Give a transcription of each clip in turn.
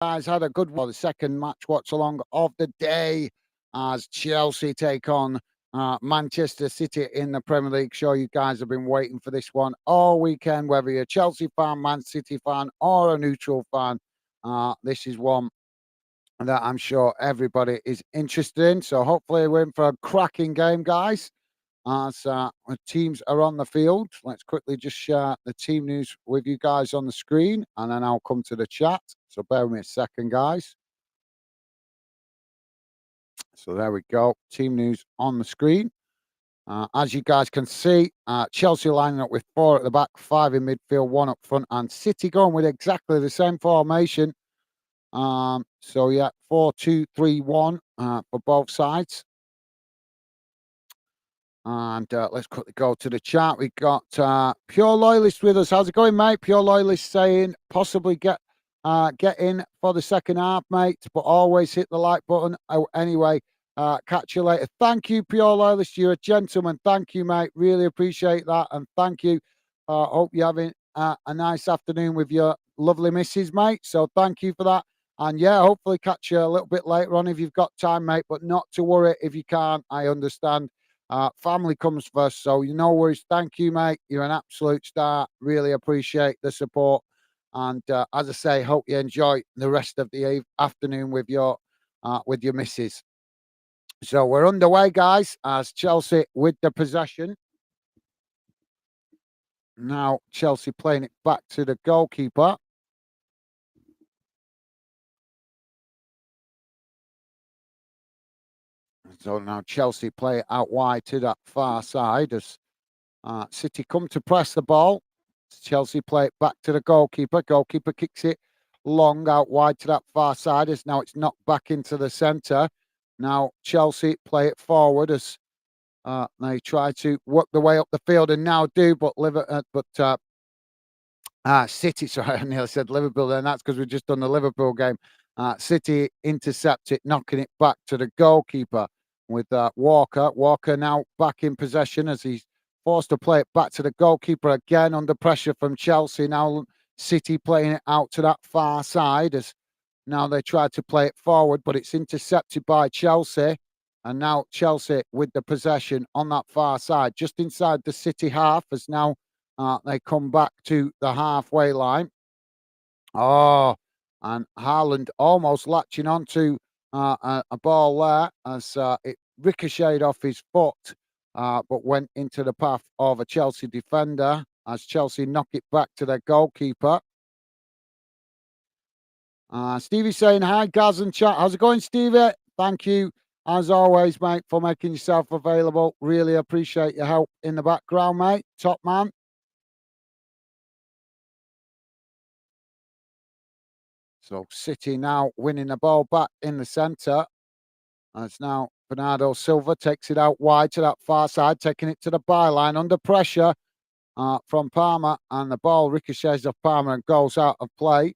guys had a good one. The second match watch along of the day as Chelsea take on Manchester City in the Premier League. Sure, you guys have been waiting for this one all weekend, whether you're a Chelsea fan, Man City fan, or a neutral fan. This is one that I'm sure everybody is interested in. So hopefully we're in for a cracking game, guys. As the teams are on the field, let's quickly just share the team news with you guys on the screen, and then I'll come to the chat. So bear with me a second, guys. So there we go. Team news on the screen. As you guys can see, Chelsea lining up with 4 at the back, 5 in midfield, 1 up front, and City going with exactly the same formation. So yeah, 4-2-3-1 for both sides. And let's quickly go to the chat. We got Pure Loyalist with us. How's it going, mate? Pure Loyalist saying possibly get in for the second half, mate, but always hit the like button. Oh, anyway, catch you later. Thank you, Pure Loyalist. You're a gentleman. Thank you, mate. Really appreciate that. And thank you. Hope you're having a nice afternoon with your lovely missus, mate. So thank you for that. And yeah, hopefully catch you a little bit later on if you've got time, mate. But not to worry if you can't. I understand. Family comes first, so you no worries. Thank you, mate. You're an absolute star. Really appreciate the support. And as I say, hope you enjoy the rest of the afternoon with your missus. So we're underway, guys, as Chelsea with the possession. Now Chelsea playing it back to the goalkeeper. So now Chelsea play it out wide to that far side as City come to press the ball. Chelsea play it back to the goalkeeper. Goalkeeper kicks it long out wide to that far side as now it's knocked back into the centre. Now Chelsea play it forward as they try to work the way up the field and now do, but City, sorry, I nearly said Liverpool then. That's because we've just done the Liverpool game. City intercept it, knocking it back to the goalkeeper with Walker. Walker now back in possession as he's forced to play it back to the goalkeeper again under pressure from Chelsea. Now City playing it out to that far side as now they try to play it forward, but it's intercepted by Chelsea. And now Chelsea with the possession on that far side, just inside the City half, as now they come back to the halfway line. Oh, and Haaland almost latching onto a ball there as it ricocheted off his foot, but went into the path of a Chelsea defender as Chelsea knock it back to their goalkeeper. Stevie saying hi, Gaz and chat. How's it going, Stevie? Thank you, as always, mate, for making yourself available. Really appreciate your help in the background, mate. Top man. So City now winning the ball back in the centre. As now Bernardo Silva takes it out wide to that far side, taking it to the byline under pressure from Palmer, and the ball ricochets off Palmer and goes out of play.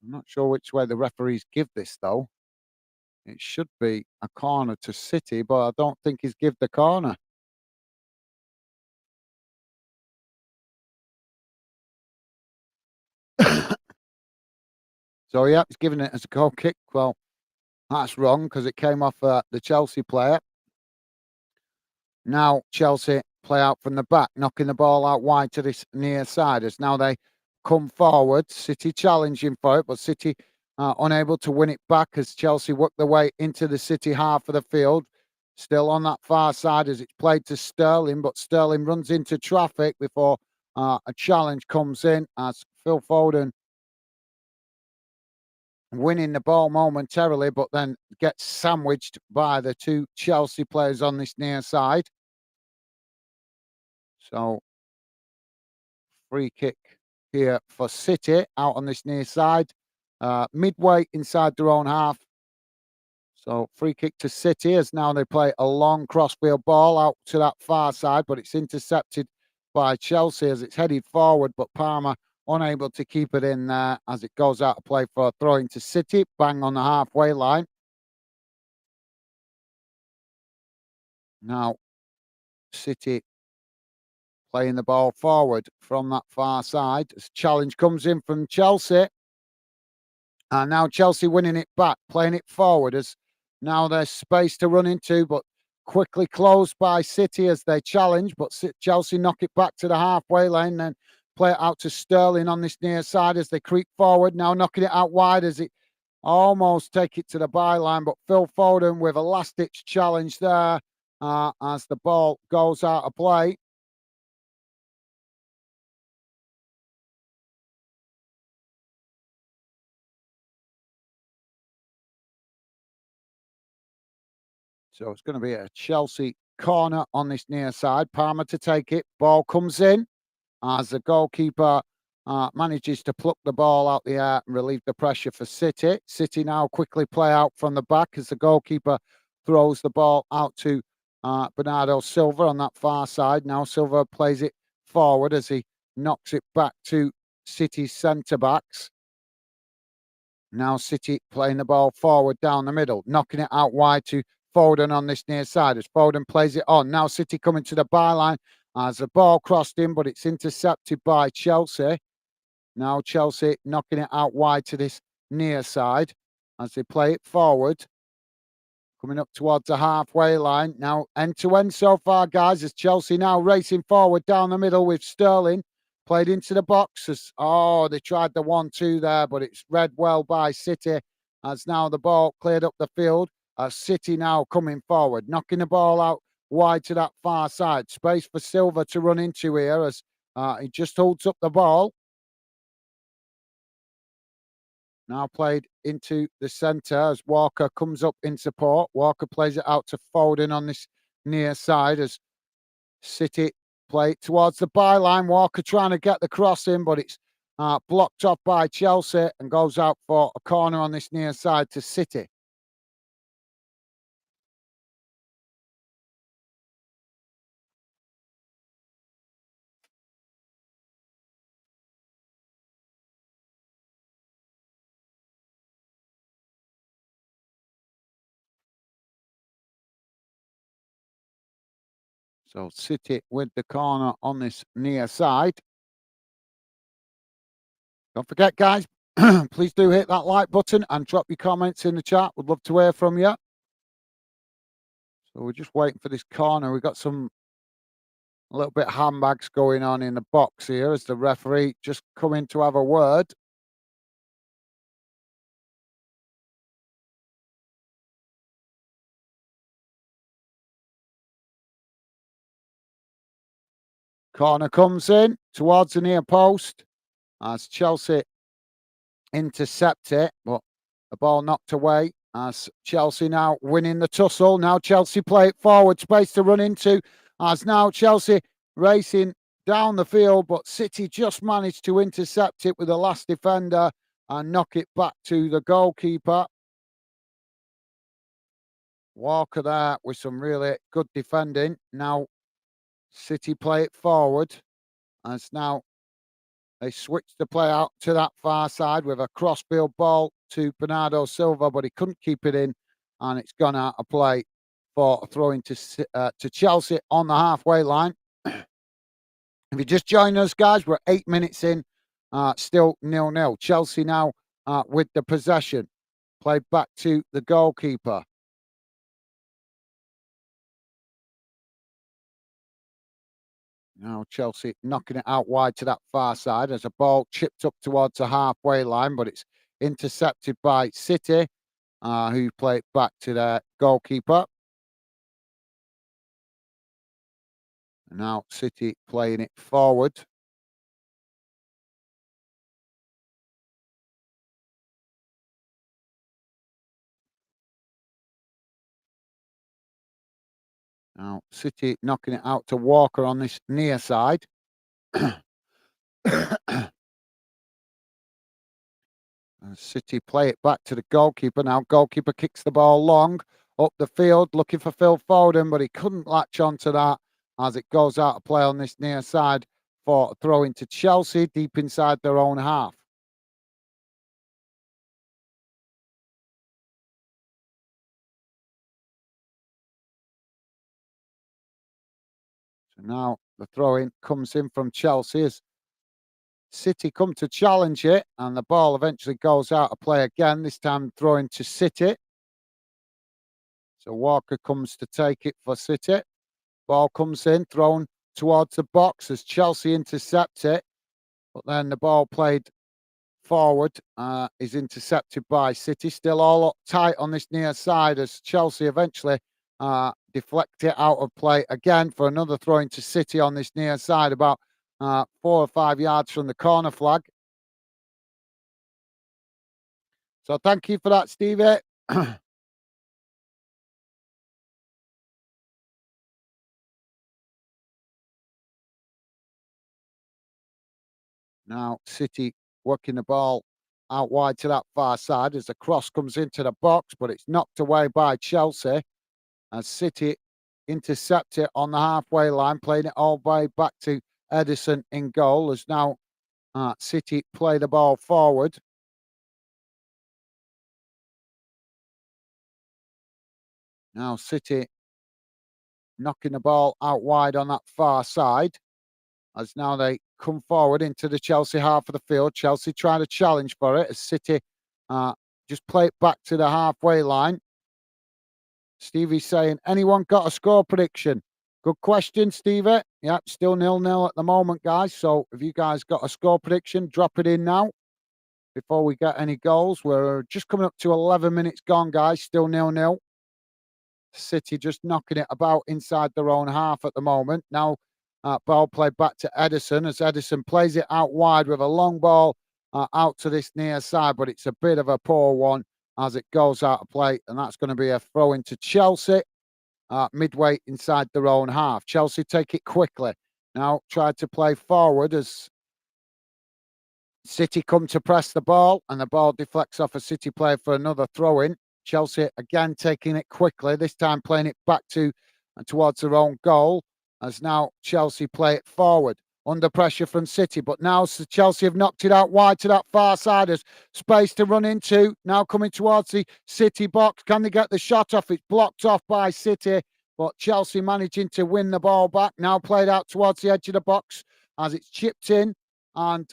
I'm not sure which way the referees give this, though. It should be a corner to City, but I don't think he's give the corner. So, yeah, he's giving it as a goal kick. Well, that's wrong because it came off the Chelsea player. Now Chelsea play out from the back, knocking the ball out wide to this near side as now they come forward. City challenging for it, but City unable to win it back as Chelsea work their way into the City half of the field. Still on that far side as it's played to Sterling, but Sterling runs into traffic before a challenge comes in as Phil Foden winning the ball momentarily, but then gets sandwiched by the two Chelsea players on this near side. So free kick here for City out on this near side, midway inside their own half. So free kick to City as now they play a long crossfield ball out to that far side, but it's intercepted by Chelsea as it's headed forward, but Palmer unable to keep it in there as it goes out of play for a throw into City, bang on the halfway line. Now City playing the ball forward from that far side. As challenge comes in from Chelsea. And now Chelsea winning it back, playing it forward as now there's space to run into, but quickly closed by City as they challenge. But Chelsea knock it back to the halfway lane, then play it out to Sterling on this near side as they creep forward. Now knocking it out wide as it almost take it to the byline. But Phil Foden with a last ditch challenge there as the ball goes out of play. So it's going to be a Chelsea corner on this near side. Palmer to take it. Ball comes in as the goalkeeper manages to pluck the ball out the air and relieve the pressure for City. City now quickly play out from the back as the goalkeeper throws the ball out to Bernardo Silva on that far side. Now Silva plays it forward as he knocks it back to City's centre backs. Now City playing the ball forward down the middle, knocking it out wide to Foden on this near side as Foden plays it on. Now City coming to the byline as the ball crossed in, but it's intercepted by Chelsea. Now Chelsea knocking it out wide to this near side as they play it forward. Coming up towards the halfway line. Now end to end so far, guys, as Chelsea now racing forward down the middle with Sterling. Played into the box as, they tried the 1-2 there, but it's read well by City as now the ball cleared up the field. City now coming forward, knocking the ball out wide to that far side. Space for Silva to run into here as he just holds up the ball. Now played into the centre as Walker comes up in support. Walker plays it out to Foden on this near side as City play towards the byline. Walker trying to get the cross in, but it's blocked off by Chelsea and goes out for a corner on this near side to City. So City with the corner on this near side. Don't forget, guys, please do hit that like button and drop your comments in the chat. Would love to hear from you. So we're just waiting for this corner. We've got a little bit of handbags going on in the box here as the referee just come in to have a word. Corner comes in towards the near post as Chelsea intercept it, but the ball knocked away as Chelsea now winning the tussle. Now Chelsea play it forward, space to run into as now Chelsea racing down the field, but City just managed to intercept it with the last defender and knock it back to the goalkeeper. Walker there with some really good defending. Now City play it forward as now they switch the play out to that far side with a crossfield ball to Bernardo Silva, but he couldn't keep it in, and it's gone out of play for a throw into to Chelsea on the halfway line. If you just join us, guys, we're 8 minutes in, still 0-0. Chelsea now with the possession, played back to the goalkeeper. Now Chelsea knocking it out wide to that far side as a ball chipped up towards the halfway line, but it's intercepted by City, who play it back to their goalkeeper. Now City playing it forward. Now City knocking it out to Walker on this near side. And City play it back to the goalkeeper. Now goalkeeper kicks the ball long up the field looking for Phil Foden, but he couldn't latch onto that as it goes out of play on this near side for a throw into Chelsea deep inside their own half. So now the throw-in comes in from Chelsea as City come to challenge it, and the ball eventually goes out of play again, this time throwing to City. So Walker comes to take it for City. Ball comes in, thrown towards the box as Chelsea intercept it, but then the ball played forward is intercepted by City. Still all up tight on this near side as Chelsea eventually deflect it out of play again for another throw into City on this near side, about 4 or 5 yards from the corner flag. So thank you for that, Stevie. Now City working the ball out wide to that far side as the cross comes into the box, but it's knocked away by Chelsea as City intercept it on the halfway line, playing it all the way back to Edison in goal as now City play the ball forward. Now City knocking the ball out wide on that far side as now they come forward into the Chelsea half of the field. Chelsea trying to challenge for it as City uh, just play it back to the halfway line. Stevie's saying, anyone got a score prediction? Good question, Stevie. Yep, still 0-0 at the moment, guys. So if you guys got a score prediction, drop it in now before we get any goals. We're just coming up to 11 minutes gone, guys. Still 0-0. City just knocking it about inside their own half at the moment. Now, ball played back to Edison as Edison plays it out wide with a long ball out to this near side, but it's a bit of a poor one as it goes out of play, and that's going to be a throw into Chelsea midway inside their own half. Chelsea take it quickly. Now tried to play forward as City come to press the ball, and the ball deflects off a City player for another throw-in. Chelsea again taking it quickly, this time playing it back to and towards their own goal, as now Chelsea play it forward. Under pressure from City, but now Chelsea have knocked it out wide to that far side as space to run into. Now coming towards the City box. Can they get the shot off? It's blocked off by City, but Chelsea managing to win the ball back. Now played out towards the edge of the box as it's chipped in, and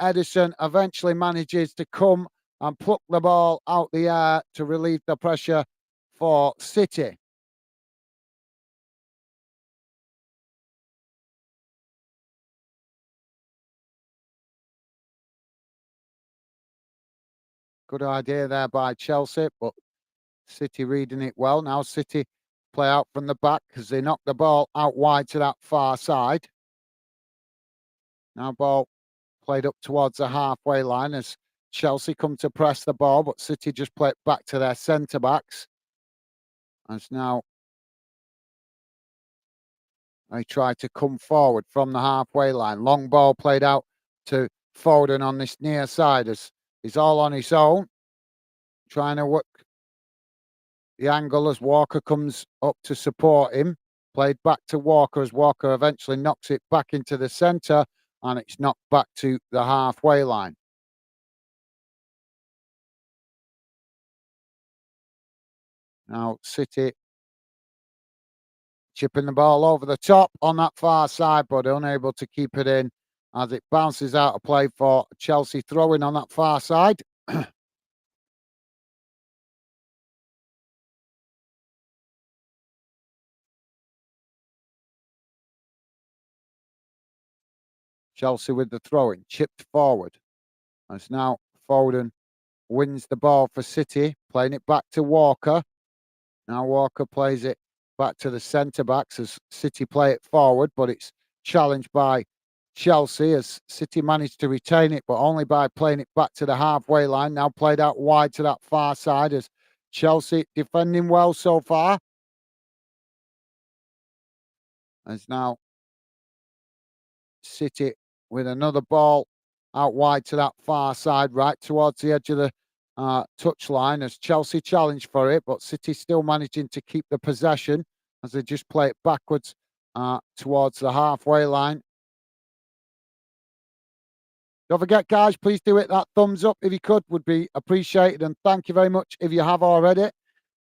Edison eventually manages to come and pluck the ball out the air to relieve the pressure for City. Good idea there by Chelsea, but City reading it well. Now City play out from the back as they knock the ball out wide to that far side. Now ball played up towards the halfway line as Chelsea come to press the ball, but City just play it back to their centre backs. As now they try to come forward from the halfway line. Long ball played out to Foden on this near side as he's all on his own, trying to work the angle as Walker comes up to support him. Played back to Walker as Walker eventually knocks it back into the centre, and it's knocked back to the halfway line. Now City chipping the ball over the top on that far side, but unable to keep it in as it bounces out of play for Chelsea throwing on that far side. Chelsea with the throwing, chipped forward. As now Foden wins the ball for City, playing it back to Walker. Now Walker plays it back to the centre backs as City play it forward, but it's challenged by Chelsea as City managed to retain it, but only by playing it back to the halfway line. Now played out wide to that far side as Chelsea defending well so far. As now City with another ball out wide to that far side, right towards the edge of the touchline as Chelsea challenge for it, but City still managing to keep the possession as they just play it backwards towards the halfway line. Don't forget, guys, please do hit that thumbs up if you could, would be appreciated, and thank you very much if you have already.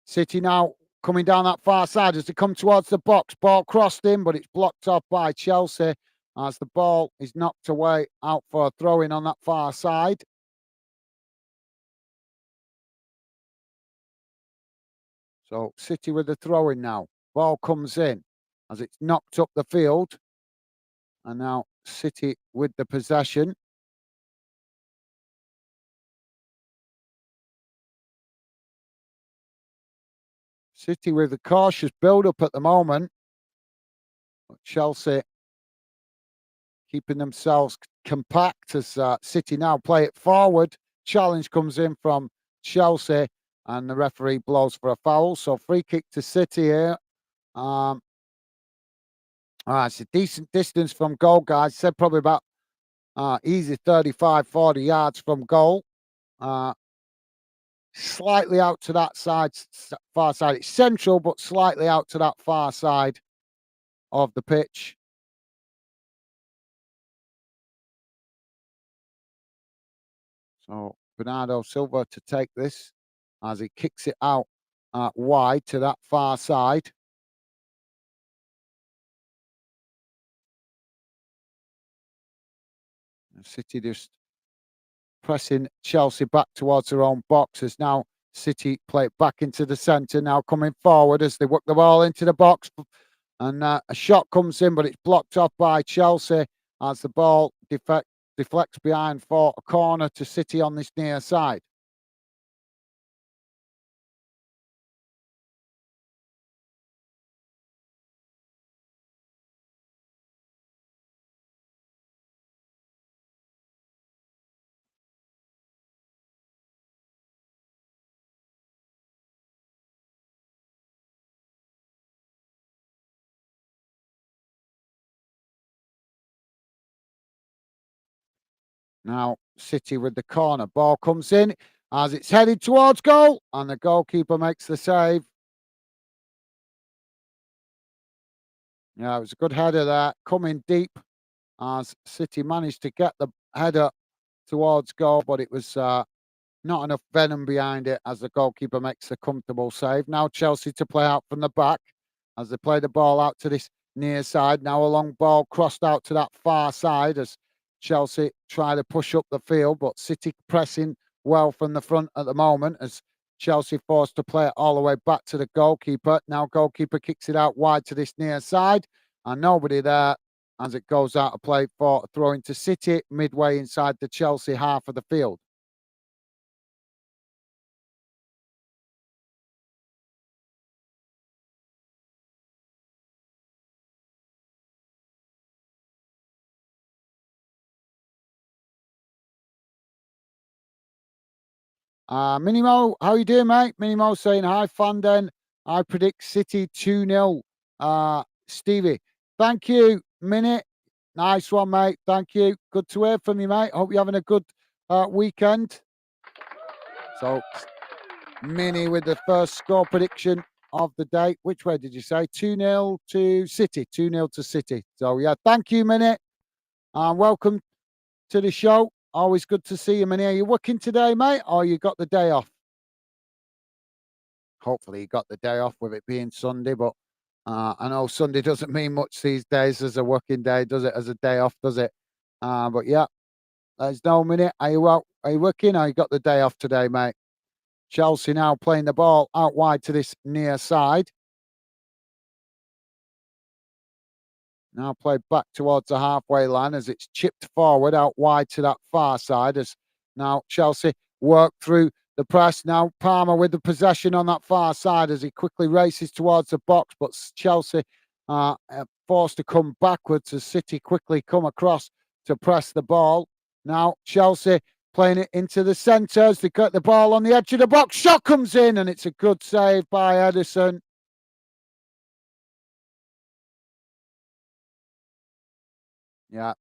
City now coming down that far side as they come towards the box. Ball crossed in, but it's blocked off by Chelsea as the ball is knocked away out for a throw in on that far side. So City with the throw in now. Ball comes in as it's knocked up the field. And now City with the possession. City with a cautious build-up at the moment. But Chelsea keeping themselves compact as City now play it forward. Challenge comes in from Chelsea and the referee blows for a foul. So free kick to City here. All right, it's a decent distance from goal, guys. Said probably about easy 35, 40 yards from goal. Slightly out to that side, far side. It's central, but slightly out to that far side of the pitch. So Bernardo Silva to take this as he kicks it out wide to that far side. City just pressing Chelsea back towards their own box as now City play it back into the centre, now coming forward as they work the ball into the box. And a shot comes in, but it's blocked off by Chelsea as the ball deflects behind for a corner to City on this near side. Now City with the corner. Ball comes in as it's headed towards goal, and the goalkeeper makes the save. Yeah, it was a good header there, coming deep as City managed to get the header towards goal, but it was not enough venom behind it as the goalkeeper makes a comfortable save. Now Chelsea to play out from the back as they play the ball out to this near side. Now a long ball crossed out to that far side as Chelsea try to push up the field, but City pressing well from the front at the moment as Chelsea forced to play it all the way back to the goalkeeper. Now goalkeeper kicks it out wide to this near side and nobody there as it goes out of play for a throw into City midway inside the Chelsea half of the field. Minimo, how you doing, mate? Minimo saying hi, Fanden. I predict City 2-0. Stevie, thank you, Minute. Nice one, mate. Thank you. Good to hear from you, mate. Hope you're having a good weekend. So, Mini with the first score prediction of the day. Which way did you say? 2-0 to City. 2-0 to City. So, yeah, thank you, Minute. Welcome to the show. Always good to see you, Minnie. Are you working today, mate, or you got the day off? Hopefully, you got the day off with it being Sunday, but I know Sunday doesn't mean much these days as a working day, does it? As a day off, does it? But yeah, there's no minute. Are you out? Are you working? Or you got the day off today, mate? Chelsea now playing the ball out wide to this near side. Now played back towards the halfway line as it's chipped forward out wide to that far side as now Chelsea work through the press. Now Palmer with the possession on that far side as he quickly races towards the box, but Chelsea are forced to come backwards as City quickly come across to press the ball. Now Chelsea playing it into the centre as they got the ball on the edge of the box. Shot comes in and it's a good save by Edison. Yeah,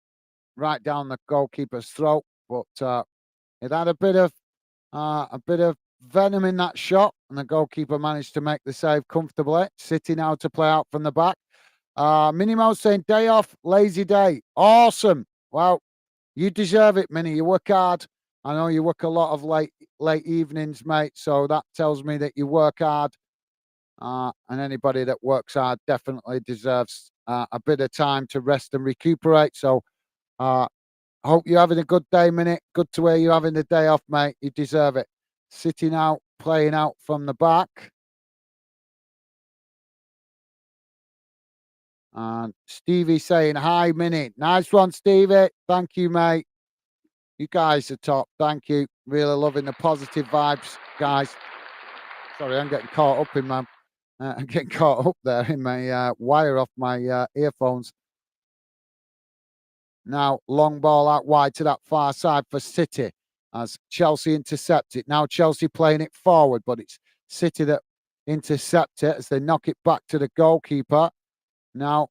right down the goalkeeper's throat, but it had a bit of venom in that shot, and the goalkeeper managed to make the save comfortably. City now to play out from the back. Minimo saying day off, lazy day. Awesome. Well, you deserve it, Mini. You work hard. I know you work a lot of late evenings, mate. So that tells me that you work hard And anybody that works hard definitely deserves a bit of time to rest and recuperate. So, uh, hope you're having a good day, Minute. Good to hear you having the day off, mate. You deserve it. Sitting out, playing out from the back. And Stevie saying, "Hi, Minute." Nice one, Stevie. Thank you, mate. You guys are top. Thank you. Really loving the positive vibes, guys. Sorry, I'm getting caught up in my I'm getting caught up there in my wire off my earphones. Now, long ball out wide to that far side for City as Chelsea intercept it. Now, Chelsea playing it forward, but it's City that intercept it as they knock it back to the goalkeeper. Now,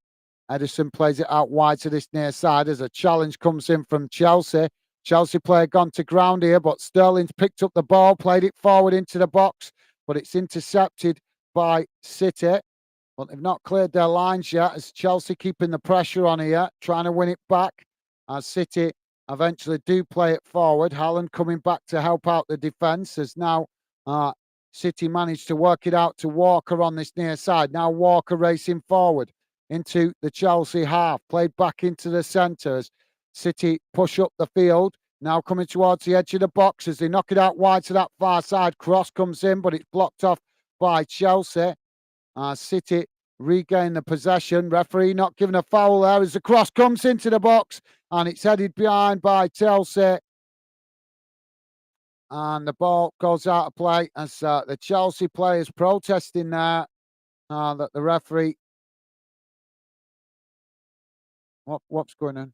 Edison plays it out wide to this near side as a challenge comes in from Chelsea. Chelsea player gone to ground here, but Sterling's picked up the ball, played it forward into the box, but it's intercepted by City. But they've not cleared their lines yet as Chelsea keeping the pressure on here, trying to win it back. As City eventually do play it forward. Haaland coming back to help out the defence as now uh, City managed to work it out to Walker on this near side. Now Walker racing forward into the Chelsea half, played back into the centre as City push up the field. Now coming towards the edge of the box as they knock it out wide to that far side. Cross comes in, but it's blocked off by Chelsea. City regain the possession. Referee not giving a foul there as the cross comes into the box and it's headed behind by Chelsea. And the ball goes out of play as the Chelsea players protesting there that the referee. What's going on?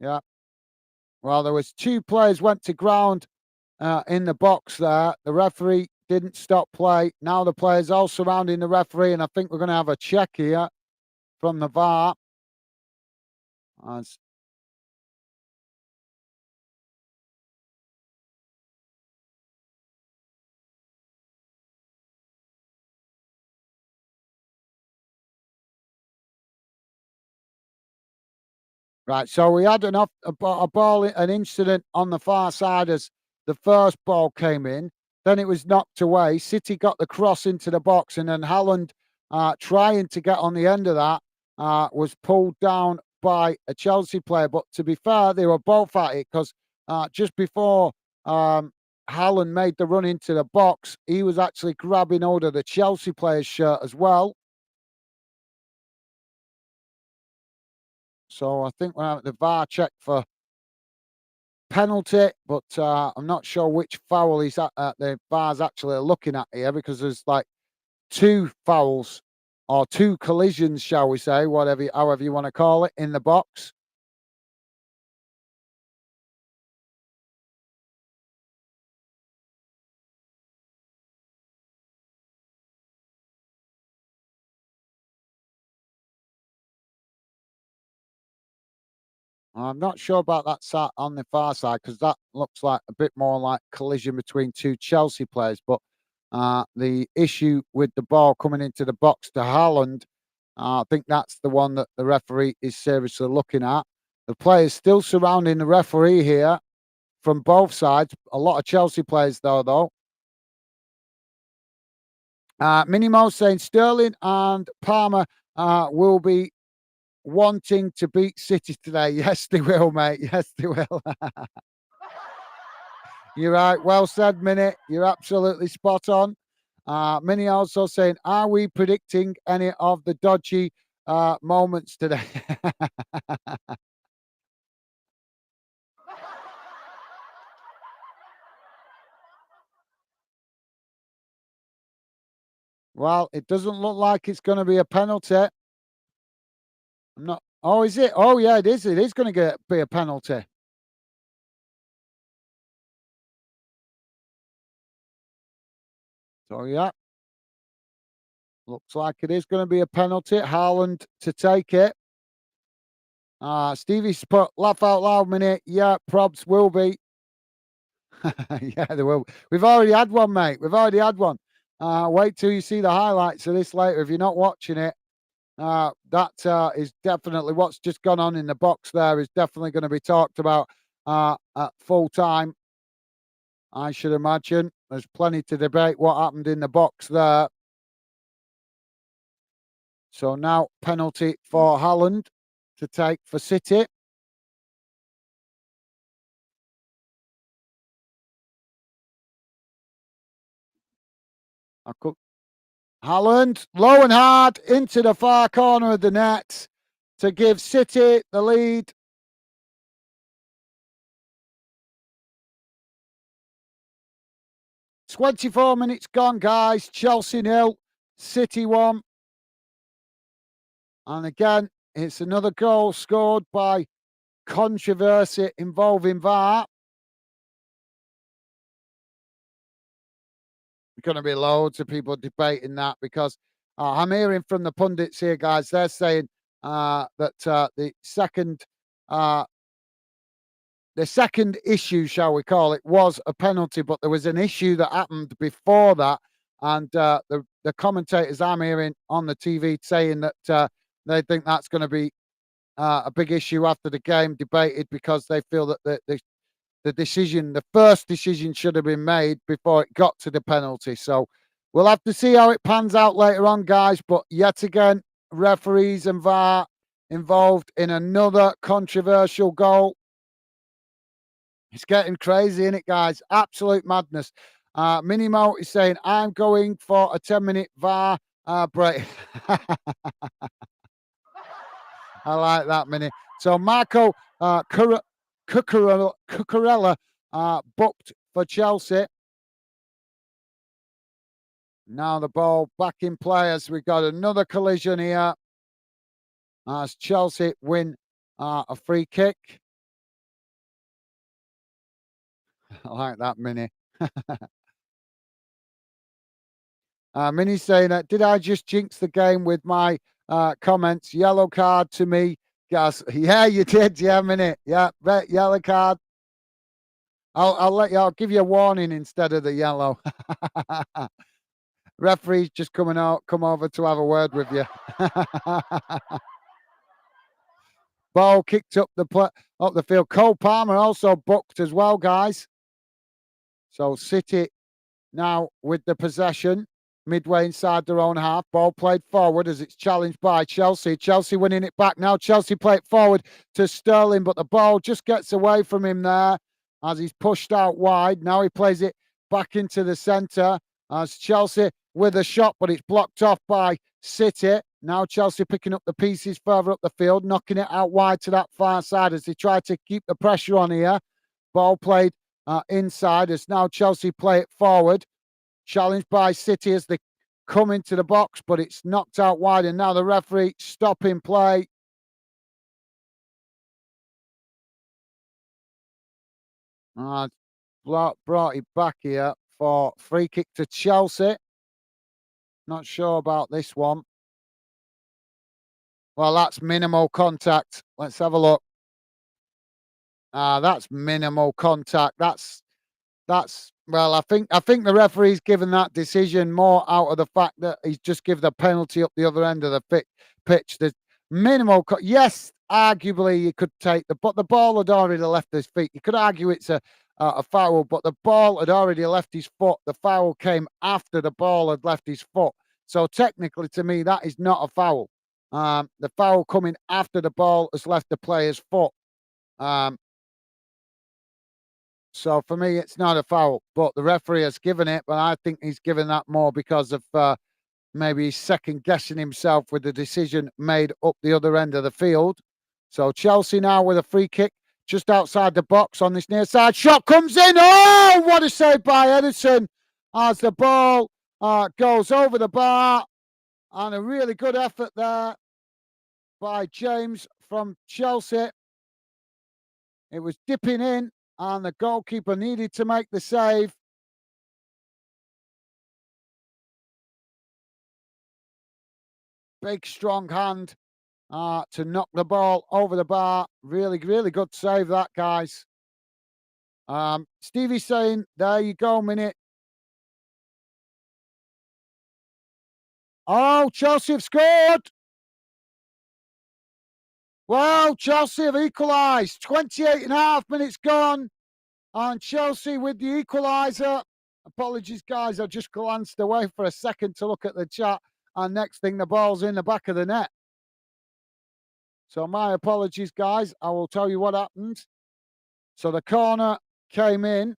Yeah. Well, there was two players went to ground in the box there. The referee didn't stop play. Now the players all surrounding the referee, and I think we're going to have a check here from the VAR. As Right, so we had a ball, an incident on the far side as the first ball came in. Then it was knocked away. City got the cross into the box, and then Haaland, trying to get on the end of that, was pulled down by a Chelsea player. But to be fair, they were both at it because just before Haaland made the run into the box, he was actually grabbing hold of the Chelsea player's shirt as well. So I think we're having the VAR check for penalty, but I'm not sure which foul the VAR's actually looking at here because there's like two fouls or two collisions, shall we say, however you want to call it, in the box. I'm not sure about that side on the far side because that looks like a bit more like collision between two Chelsea players. But the issue with the ball coming into the box to Haaland, I think that's the one that the referee is seriously looking at. The players still surrounding the referee here from both sides. A lot of Chelsea players, though. Minimo saying Sterling and Palmer will be wanting to beat City today. Yes, they will, mate. Yes, they will. You're right. Well said, Minnie. You're absolutely spot on. Minnie also saying, are we predicting any of the dodgy moments today? Well, it doesn't look like it's going to be a penalty. I'm not. Oh, is it? Oh, yeah, it is. It is going to be a penalty. So, yeah, looks like it is going to be a penalty. Haaland to take it. Stevie's put laugh out loud minute. Yeah, probs will be. Yeah, they will. We've already had one, mate. We've already had one. Wait till you see the highlights of this later. If you're not watching it, that is definitely what's just gone on in the box there is definitely going to be talked about at full time. I should imagine. There's plenty to debate what happened in the box there. So now penalty for Haaland to take for City. I could Haaland, low and hard into the far corner of the net to give City the lead. "24 minutes gone, guys. Chelsea 0, City 1." And again, it's another goal scored by controversy involving VAR. Going to be loads of people debating that because I'm hearing from the pundits here, guys. They're saying that uh, the second issue, shall we call it, was a penalty, but there was an issue that happened before that, and the commentators I'm hearing on the TV saying that they think that's going to be a big issue after the game debated because they feel that the decision, the first decision, should have been made before it got to the penalty. So we'll have to see how it pans out later on, guys. But yet again, referees and VAR involved in another controversial goal. It's getting crazy, isn't it, guys? Absolute madness. Minimo is saying, "I'm going for a 10-minute VAR break." I like that, Mini. So Marco Cucurella booked for Chelsea. Now the ball back in play as we got another collision here as Chelsea win a free kick. I like that, Mini. Mini saying, "Did I just jinx the game with my comments? Yellow card to me." Gas. Yeah, you did. Yeah, Mini. Yeah, yellow card. I'll give you a warning instead of the yellow. Referee's just come over to have a word with you. Ball kicked up the field. Cole Palmer also booked as well, guys. So City now with the possession, midway inside their own half. Ball played forward as it's challenged by Chelsea. Chelsea winning it back now. Chelsea play it forward to Sterling, but the ball just gets away from him there as he's pushed out wide. Now he plays it back into the centre as Chelsea with a shot, but it's blocked off by City. Now Chelsea picking up the pieces further up the field, knocking it out wide to that far side as they try to keep the pressure on here. Ball played inside as now Chelsea play it forward. Challenged by City as they come into the box, but it's knocked out wide. And now the referee stopping play. Brought it back here for free kick to Chelsea. Not sure about this one. Well, that's minimal contact. Let's have a look. That's minimal contact. That's well, I think the referee's given that decision more out of the fact that he's just given the penalty up the other end of the pitch. There's minimal. Yes, arguably you could take but the ball had already left his feet. You could argue it's a foul, but the ball had already left his foot. The foul came after the ball had left his foot. So technically, to me, that is not a foul. The foul coming after the ball has left the player's foot. So for me, it's not a foul, but the referee has given it. But I think he's given that more because of maybe he's second guessing himself with the decision made up the other end of the field. So Chelsea now with a free kick just outside the box on this near side. Shot comes in. Oh, what a save by Ederson as the ball goes over the bar. And a really good effort there by James from Chelsea. It was dipping in, and the goalkeeper needed to make the save. Big, strong hand to knock the ball over the bar. Really, really good save that, guys. Stevie's saying, there you go, minute. Oh, Chelsea have scored. Well, Chelsea have equalised. 28 and a half minutes gone. And Chelsea with the equalizer. Apologies, guys. I just glanced away for a second to look at the chat. And next thing, the ball's in the back of the net. So my apologies, guys. I will tell you what happened. So the corner came in.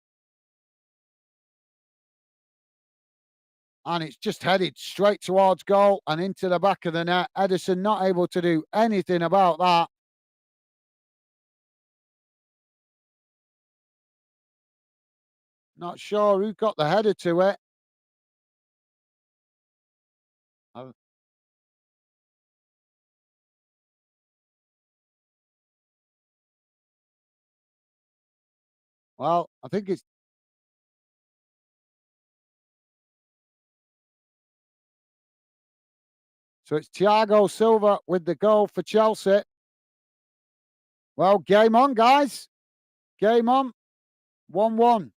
And it's just headed straight towards goal and into the back of the net. Edison not able to do anything about that. Not sure who got the header to it. Uh, Well, I think it's it's Thiago Silva with the goal for Chelsea. Well, game on, guys. Game on. 1-1.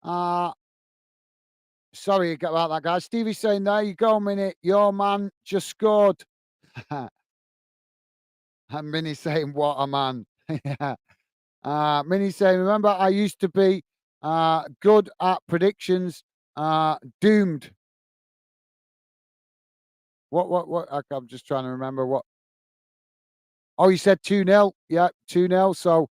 Uh Sorry about that, guys. Stevie's saying, there you go, Minnie. Your man just scored. And Minnie saying, what a man. Yeah. Minnie saying, remember, I used to be good at predictions. Doomed. What? I'm just trying to remember what. Oh, you said 2-0. Yeah, 2-0. So,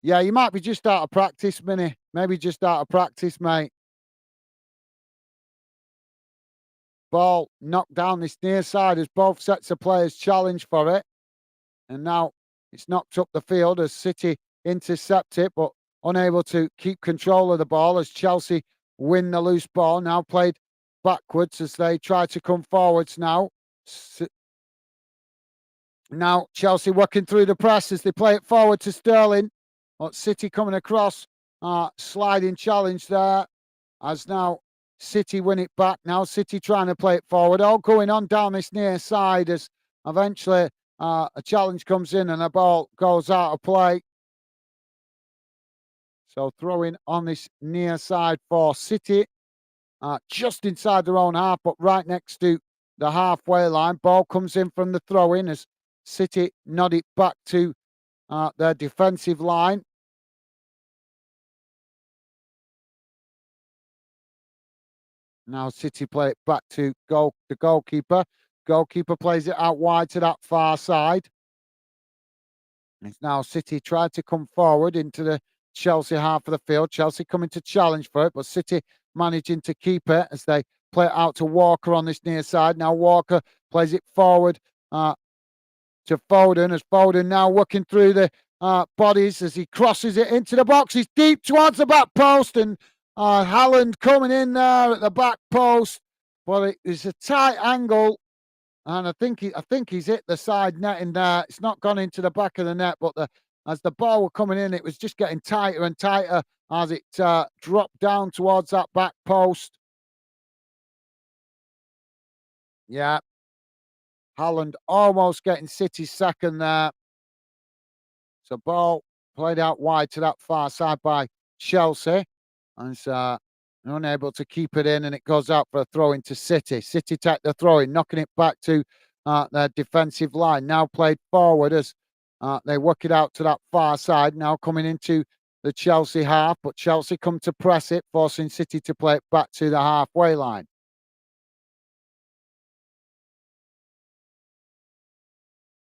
yeah, you might be just out of practice, Minnie. Maybe just out of practice, mate. Ball knocked down this near side as both sets of players challenge for it. And now it's knocked up the field as City intercept it, but unable to keep control of the ball as Chelsea win the loose ball. Now played backwards as they try to come forwards now. Now Chelsea working through the press as they play it forward to Sterling. But City coming across, sliding challenge there as now City win it back. Now City trying to play it forward. All going on down this near side as eventually a challenge comes in and the ball goes out of play. So throwing on this near side for City, just inside their own half, but right next to the halfway line. Ball comes in from the throw-in as City nod it back to their defensive line. Now City play it back to the goalkeeper. Goalkeeper plays it out wide to that far side. It's now City trying to come forward into the Chelsea half of the field. Chelsea coming to challenge for it, but City managing to keep it as they play it out to Walker on this near side. Now Walker plays it forward to Foden as Foden now working through the bodies as he crosses it into the box. He's deep towards the back post and Haaland coming in there at the back post. But it's a tight angle. And I think he's hit the side net in there. It's not gone into the back of the net, but as the ball was coming in, it was just getting tighter and tighter as it dropped down towards that back post. Yeah, Haaland almost getting City's second there. So ball played out wide to that far side by Chelsea. And it's unable to keep it in, and it goes out for a throw into City. City take the throw in, knocking it back to their defensive line. Now played forward as they work it out to that far side. Now coming into the Chelsea half, but Chelsea come to press it, forcing City to play it back to the halfway line.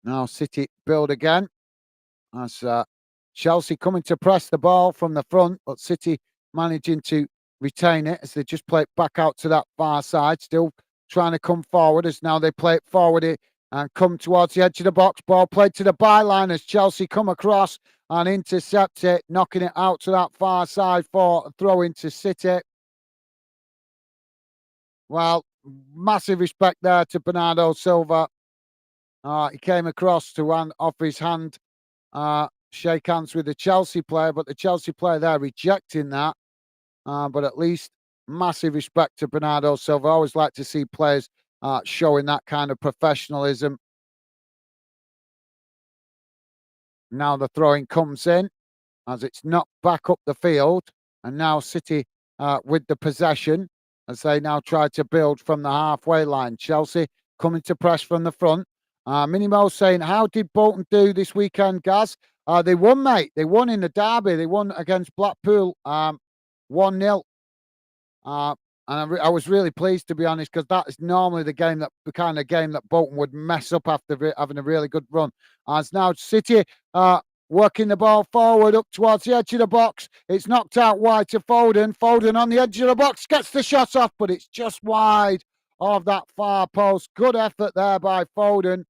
Now City build again as Chelsea coming to press the ball from the front, but City managing to retain it as they just play it back out to that far side. Still trying to come forward as now they play it forward and come towards the edge of the box. Ball played to the byline as Chelsea come across and intercept it, knocking it out to that far side for a throw into City. Well, massive respect there to Bernardo Silva. He came across to off his hand, shake hands with the Chelsea player, but the Chelsea player there rejecting that. But at least massive respect to Bernardo Silva. I always like to see players showing that kind of professionalism. Now the throwing comes in as it's knocked back up the field. And now City with the possession as they now try to build from the halfway line. Chelsea coming to press from the front. Minimo saying, how did Bolton do this weekend, Gaz? They won, mate. They won in the derby. They won against Blackpool 1-0. And I was really pleased, to be honest, because that is normally the kind of game that Bolton would mess up after having a really good run. As now City working the ball forward up towards the edge of the box. It's knocked out wide to Foden. Foden on the edge of the box gets the shot off, but it's just wide of that far post. Good effort there by Foden,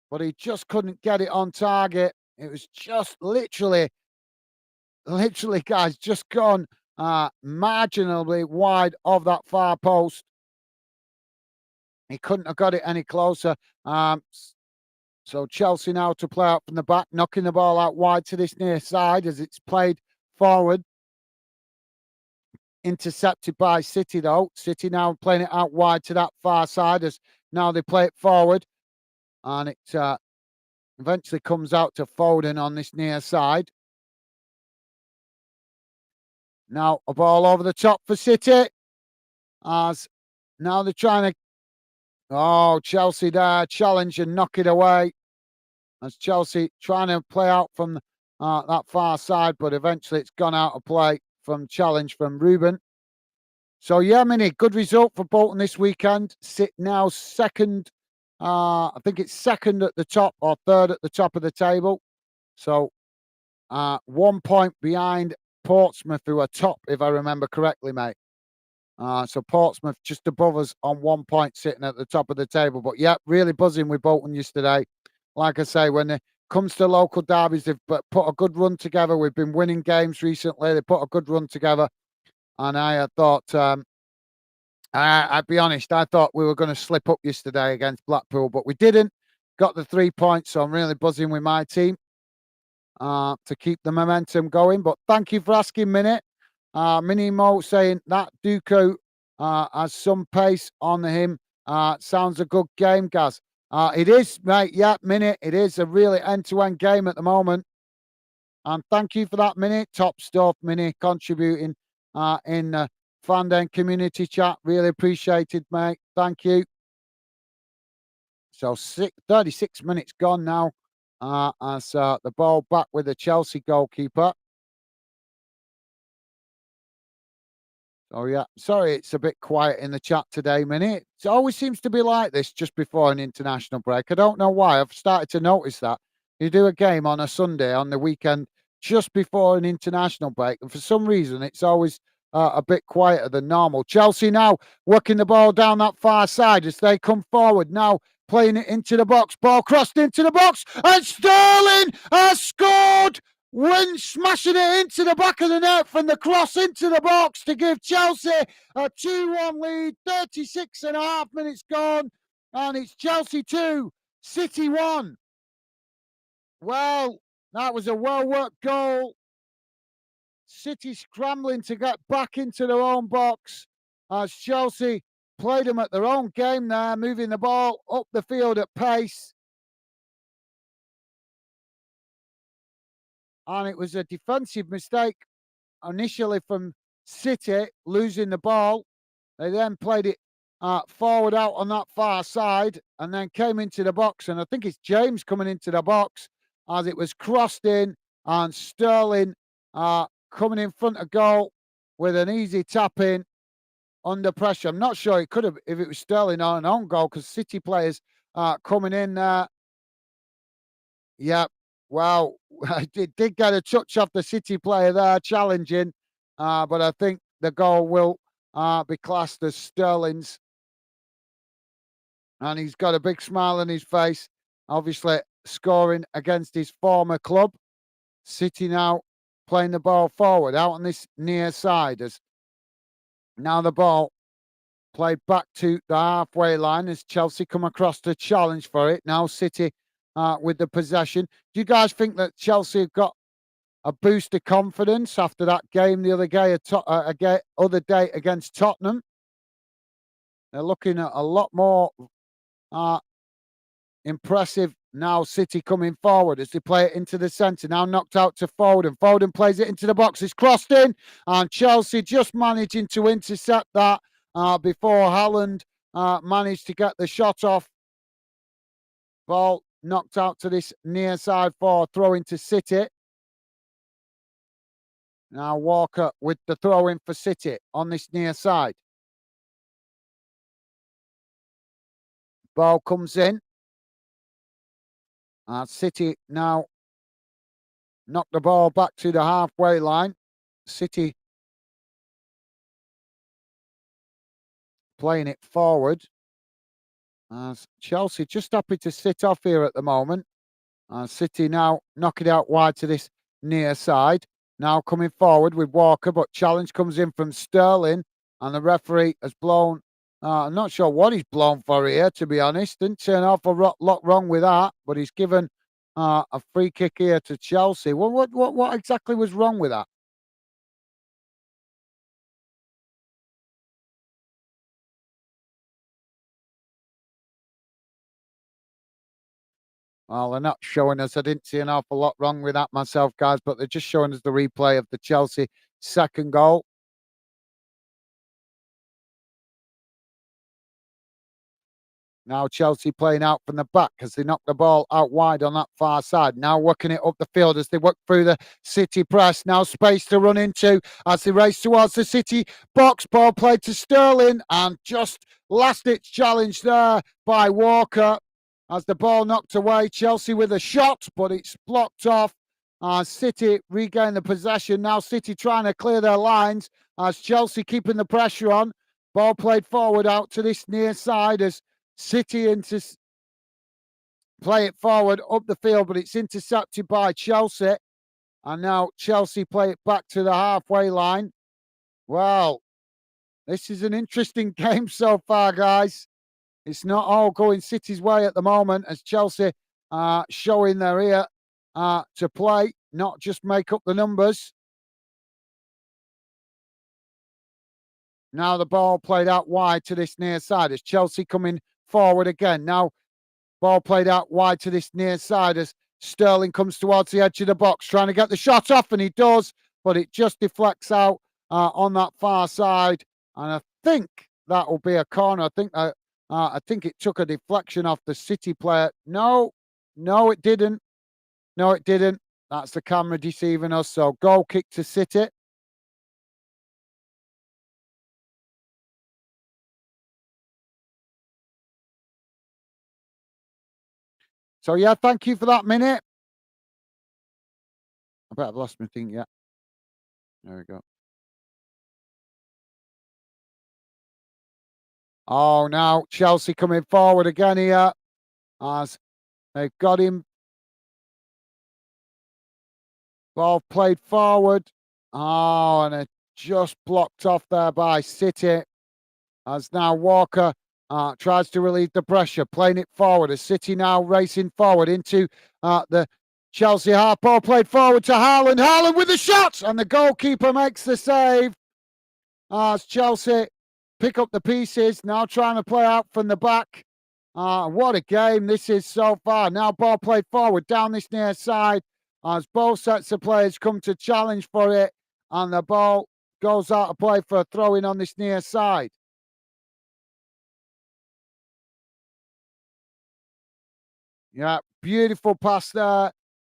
but he just couldn't get it on target. It was just literally, guys, just gone marginally wide of that far post. He couldn't have got it any closer. So Chelsea now to play out from the back, knocking the ball out wide to this near side as it's played forward. Intercepted by City, though. City now playing it out wide to that far side as now they play it forward. And it eventually comes out to Foden on this near side. Now a ball over the top for City. As now they're trying to... Oh, Chelsea there, challenge and knock it away. As Chelsea trying to play out from that far side, but eventually it's gone out of play from challenge from Ruben. So yeah, Mini, good result for Bolton this weekend. Sit now second. I think it's second at the top or third at the top of the table. So 1 point behind Portsmouth, who are top, if I remember correctly, mate. So Portsmouth just above us on 1 point, sitting at the top of the table. But yeah, really buzzing with Bolton yesterday. Like I say, when it comes to local derbies, they've put a good run together. We've been winning games recently. They put a good run together. And I thought, I'd be honest, I thought we were going to slip up yesterday against Blackpool, but we didn't. Got the 3 points, so I'm really buzzing with my team to keep the momentum going. But thank you for asking, Minnie. Mini Mo saying that Dooku has some pace on him. Sounds a good game, Gaz. It is, mate. Yeah, Minnie. It is a really end-to-end game at the moment. And thank you for that, Minnie. Top stuff, Minnie, contributing in the Fandom community chat. Really appreciated, mate. Thank you. So 36 minutes gone now as the ball back with the Chelsea goalkeeper. Oh, yeah. Sorry, it's a bit quiet in the chat today, Minnie. It always seems to be like this just before an international break. I don't know why. I've started to notice that. You do a game on a Sunday, on the weekend, just before an international break. And for some reason, it's always a bit quieter than normal. Chelsea now working the ball down that far side as they come forward. Now playing it into the box. Ball crossed into the box. And Sterling has scored! Win smashing it into the back of the net from the cross into the box to give Chelsea a 2-1 lead. 36 and a half minutes gone, and it's Chelsea 2, City 1. Well, that was a well-worked goal. City scrambling to get back into their own box as Chelsea played them at their own game there, moving the ball up the field at pace. And it was a defensive mistake initially from City, losing the ball. They then played it forward out on that far side and then came into the box. And I think it's James coming into the box as it was crossed in, and Sterling coming in front of goal with an easy tap in under pressure. I'm not sure it could have, if it was Sterling or an own goal, because City players coming in there. Yeah, well, I did get a touch off the City player there, challenging, but I think the goal will be classed as Sterling's. And he's got a big smile on his face, obviously scoring against his former club. City now playing the ball forward out on this near side as now the ball played back to the halfway line as Chelsea come across to challenge for it. Now City with the possession. Do you guys think that Chelsea have got a boost of confidence after that game the other day against Tottenham? They're looking at a lot more impressive now. City coming forward as they play it into the centre. Now knocked out to Foden. Foden plays it into the box. It's crossed in, and Chelsea just managing to intercept that before Haaland managed to get the shot off. Ball knocked out to this near side for throw into City. Now Walker with the throw in for City on this near side. Ball comes in. City now knock the ball back to the halfway line. City playing it forward. As Chelsea just happy to sit off here at the moment. City now knock it out wide to this near side. Now coming forward with Walker, but challenge comes in from Sterling, and the referee has blown. I'm not sure what he's blown for here, to be honest. Didn't see an awful lot wrong with that, but he's given a free kick here to Chelsea. Well, what exactly was wrong with that? Well, they're not showing us. I didn't see an awful lot wrong with that myself, guys, but they're just showing us the replay of the Chelsea second goal. Now Chelsea playing out from the back as they knock the ball out wide on that far side. Now working it up the field as they work through the City press. Now space to run into as they race towards the City box. Ball played to Sterling and just last-ditch challenge there by Walker as the ball knocked away. Chelsea with a shot, but it's blocked off. City regain the possession. Now City trying to clear their lines as Chelsea keeping the pressure on. Ball played forward out to this near side as City play it forward up the field, but it's intercepted by Chelsea. And now Chelsea play it back to the halfway line. Well, this is an interesting game so far, guys. It's not all going City's way at the moment as Chelsea are showing their ear to play, not just make up the numbers. Now the ball played out wide to this near side as Chelsea coming forward again. Now ball played out wide to this near side as Sterling comes towards the edge of the box, trying to get the shot off, and he does, but it just deflects out on that far side. And I think that will be a corner. I think it took a deflection off the City player. No, it didn't. No, it didn't. That's the camera deceiving us. So goal kick to City. So yeah, thank you for that minute. I bet I've lost my thing. Yeah, there we go. Oh, now Chelsea coming forward again here as they've got him. Ball played forward. Oh, and it just blocked off there by City as now Walker tries to relieve the pressure, playing it forward as City now racing forward into the Chelsea half. Ball played forward to Haaland. Haaland with the shot, and the goalkeeper makes the save as Chelsea pick up the pieces, now trying to play out from the back. What a game this is so far. Now ball played forward down this near side as both sets of players come to challenge for it, and the ball goes out of play for a throw-in on this near side. Yeah, beautiful pass there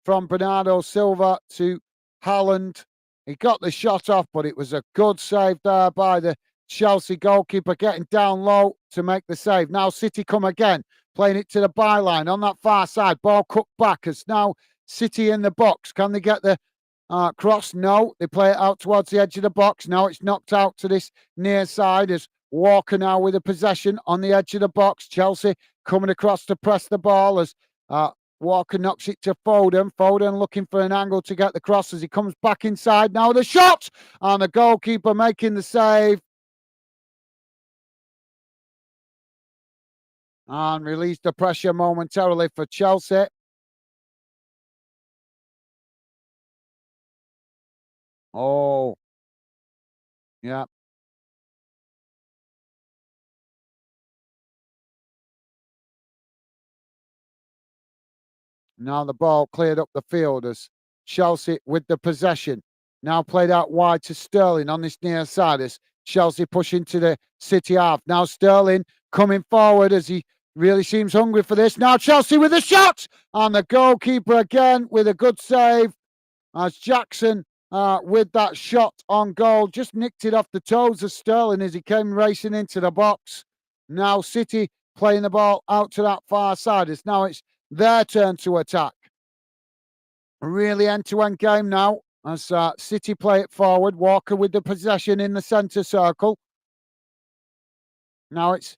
from Bernardo Silva to Haaland. He got the shot off, but it was a good save there by the Chelsea goalkeeper, getting down low to make the save. Now City come again, playing it to the byline on that far side. Ball cut back as now City in the box. Can they get the cross? No. They play it out towards the edge of the box. Now it's knocked out to this near side as Walker now with a possession on the edge of the box. Chelsea coming across to press the ball as Walker knocks it to Foden. Foden looking for an angle to get the cross as he comes back inside. Now the shot, and the goalkeeper making the save. And released the pressure momentarily for Chelsea. Oh, yeah. Now the ball cleared up the field as Chelsea with the possession. Now played out wide to Sterling on this near side as Chelsea push into the City half. Now Sterling coming forward as he Really seems hungry for this. Now Chelsea with a shot, and the goalkeeper again with a good save as Jackson with that shot on goal just nicked it off the toes of Sterling as he came racing into the box. Now City playing the ball out to that far side. It's their turn to attack. Really end-to-end game now as City play it forward. Walker with the possession in the centre circle. Now it's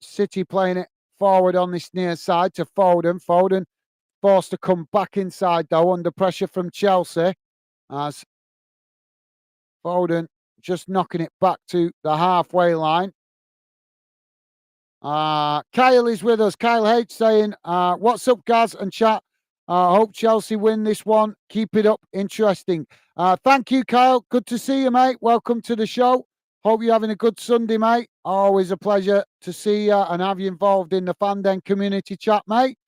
City playing it forward on this near side to Foden. Foden forced to come back inside though under pressure from Chelsea as Foden just knocking it back to the halfway line. Kyle is with us. Kyle H saying, what's up, guys and chat? Hope Chelsea win this one. Keep it up. Interesting. Thank you, Kyle. Good to see you, mate. Welcome to the show. Hope you're having a good Sunday, mate. Always a pleasure to see you and have you involved in the Fanden community chat, mate.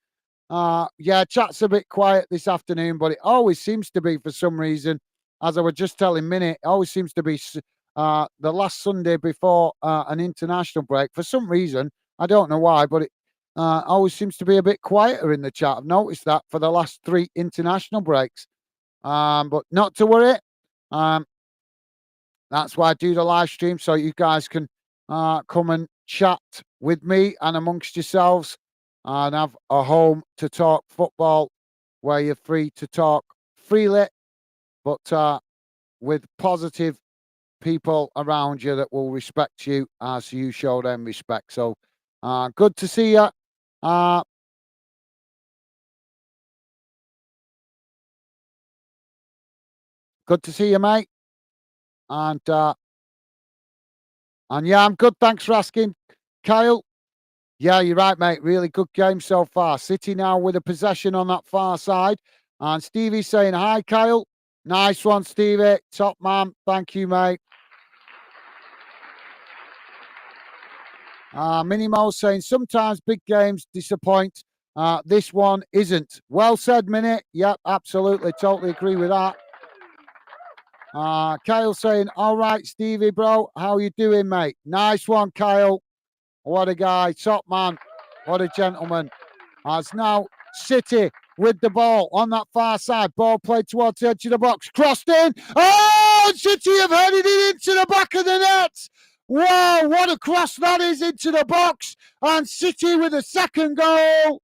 Yeah, chat's a bit quiet this afternoon, but it always seems to be for some reason. As I was just telling Minnie, it always seems to be the last Sunday before an international break. For some reason, I don't know why, but it always seems to be a bit quieter in the chat. I've noticed that for the last 3 international breaks. But not to worry. That's why I do the live stream, so you guys can come and chat with me and amongst yourselves and have a home to talk football where you're free to talk freely, but with positive people around you that will respect you as you show them respect. So good to see you. Good to see you, mate. And yeah, I'm good. Thanks for asking, Kyle. Yeah, you're right, mate. Really good game so far. City now with a possession on that far side. And Stevie's saying, hi, Kyle. Nice one, Stevie. Top man. Thank you, mate. Minnie Mo's saying, sometimes big games disappoint. This one isn't. Well said, Minnie. Yep, absolutely. Totally agree with that. Kyle saying, all right, Stevie, bro. How you doing, mate? Nice one, Kyle. What a guy. Top man. What a gentleman. As now City with the ball on that far side. Ball played towards the edge of the box. Crossed in. Oh, City have headed it into the back of the net. Wow, what a cross that is into the box. And City with a second goal.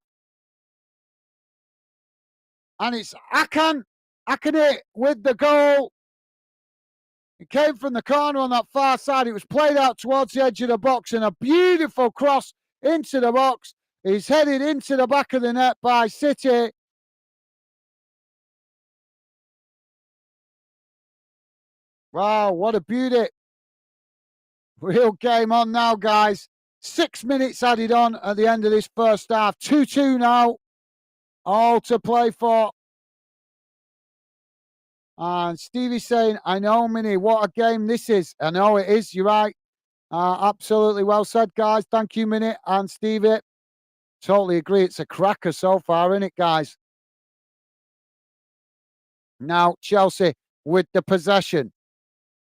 And it's Akan with the goal. It came from the corner on that far side. It was played out towards the edge of the box and a beautiful cross into the box. He's headed into the back of the net by City. Wow, what a beauty. Real game on now, guys. 6 minutes added on at the end of this first half. 2-2 now. All to play for. And Stevie's saying, I know, Minnie, what a game this is. I know it is. You're right. Absolutely well said, guys. Thank you, Minnie and Stevie. Totally agree. It's a cracker so far, isn't it, guys? Now Chelsea with the possession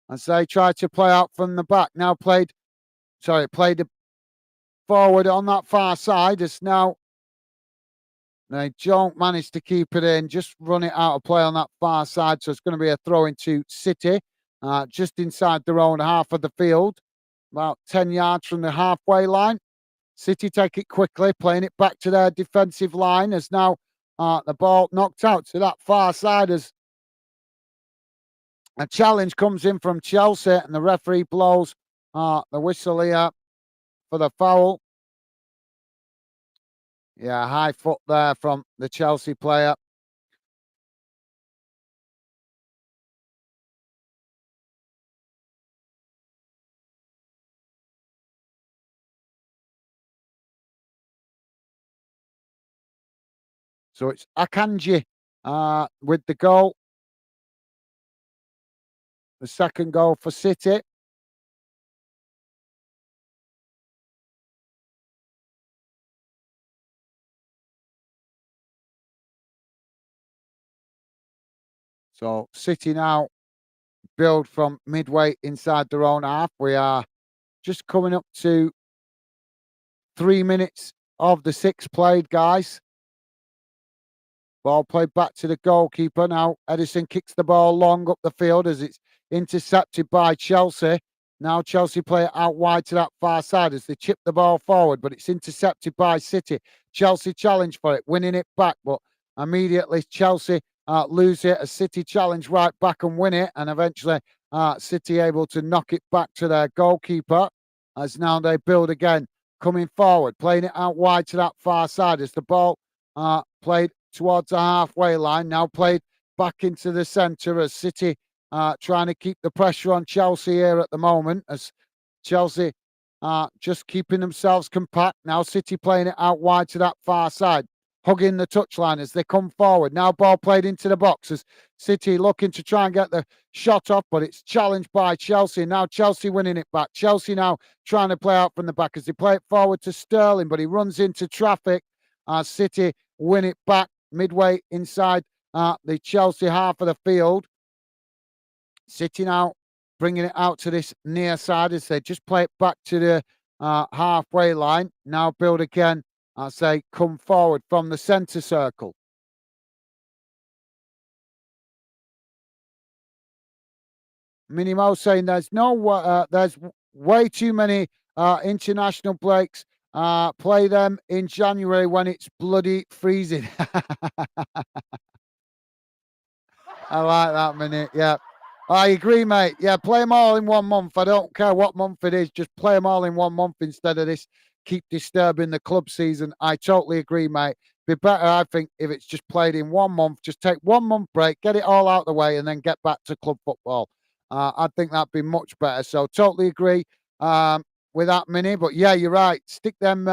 as they try to play out from the back. Now played forward on that far side. It's now they don't manage to keep it in, just run it out of play on that far side. So it's going to be a throw into City, just inside their own half of the field, about 10 yards from the halfway line. City take it quickly, playing it back to their defensive line as now the ball knocked out to that far side as a challenge comes in from Chelsea and the referee blows the whistle here for the foul. Yeah, high foot there from the Chelsea player. So it's Akanji with the goal. The second goal for City. So City now build from midway inside their own half. We are just coming up to 3 minutes of the 6 played, guys. Ball played back to the goalkeeper. Now Edison kicks the ball long up the field as it's intercepted by Chelsea. Now Chelsea play it out wide to that far side as they chip the ball forward, but it's intercepted by City. Chelsea challenge for it, winning it back, but immediately Chelsea lose it. A City challenge right back and win it, and eventually City able to knock it back to their goalkeeper as now they build again, coming forward, playing it out wide to that far side as the ball played towards the halfway line, now played back into the centre as City trying to keep the pressure on Chelsea here at the moment as Chelsea just keeping themselves compact. Now City playing it out wide to that far side, hugging the touchline as they come forward. Now ball played into the box as City looking to try and get the shot off, but it's challenged by Chelsea. Now Chelsea winning it back. Chelsea now trying to play out from the back as they play it forward to Sterling, but he runs into traffic. City win it back midway inside the Chelsea half of the field. City now bringing it out to this near side as they just play it back to the halfway line. Now build again as they come forward from the centre circle. Minimo saying there's there's way too many international breaks. Play them in January when it's bloody freezing. I like that minute. Yeah, I agree, mate. Yeah, play them all in 1 month. I don't care what month it is. Just play them all in 1 month instead of this. Keep disturbing the club season. I totally agree, mate. Be better, I think, if it's just played in 1 month. Just take 1 month break, get it all out of the way, and then get back to club football. I think that'd be much better. So totally agree with that, Mini. But yeah, you're right. Stick them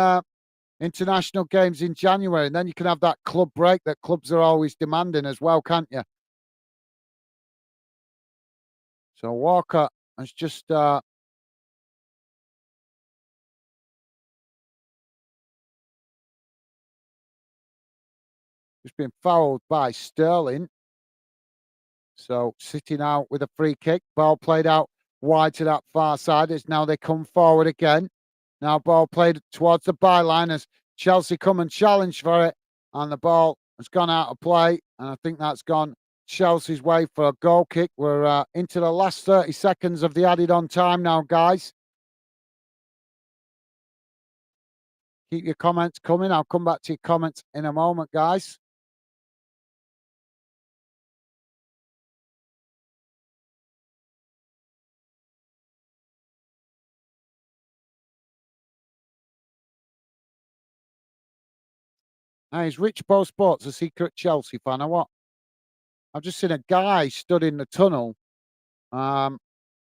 international games in January, and then you can have that club break that clubs are always demanding as well, can't you? So Walker has just been fouled by Sterling. So City now with a free kick. Ball played out wide to that far side as now they come forward again. Now ball played towards the byline as Chelsea come and challenge for it. And the ball has gone out of play. And I think that's gone Chelsea's way for a goal kick. We're into the last 30 seconds of the added on time now, guys. Keep your comments coming. I'll come back to your comments in a moment, guys. Now, is Rich Bo Sports a secret Chelsea fan or what? I've just seen a guy stood in the tunnel um,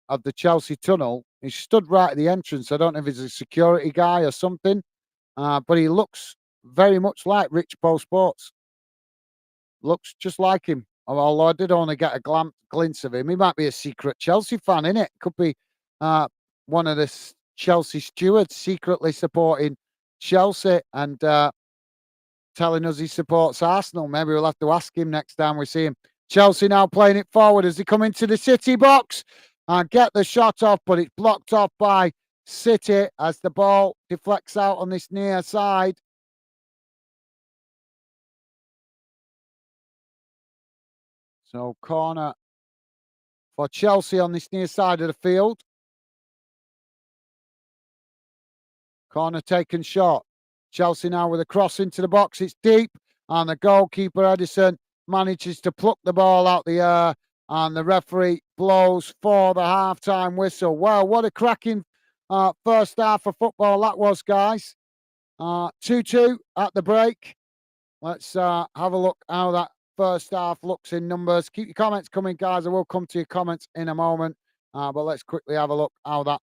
of the Chelsea tunnel. He stood right at the entrance. I don't know if he's a security guy or something, but he looks very much like Rich Bo Sports. Looks just like him. Although I did only get a glimpse of him. He might be a secret Chelsea fan, innit? Could be uh, one of the Chelsea stewards secretly supporting Chelsea and telling us he supports Arsenal. Maybe we'll have to ask him next time we see him. Chelsea now playing it forward as they come into the City box and get the shot off, but it's blocked off by City as the ball deflects out on this near side. So corner for Chelsea on this near side of the field. Corner taken short. Chelsea now with a cross into the box. It's deep, and the goalkeeper Edison manages to pluck the ball out the air, and the referee blows for the half-time whistle. Wow, what a cracking first half of football that was, guys. 2-2 at the break. Let's have a look how that first half looks in numbers. Keep your comments coming, guys. I will come to your comments in a moment, but let's quickly have a look how that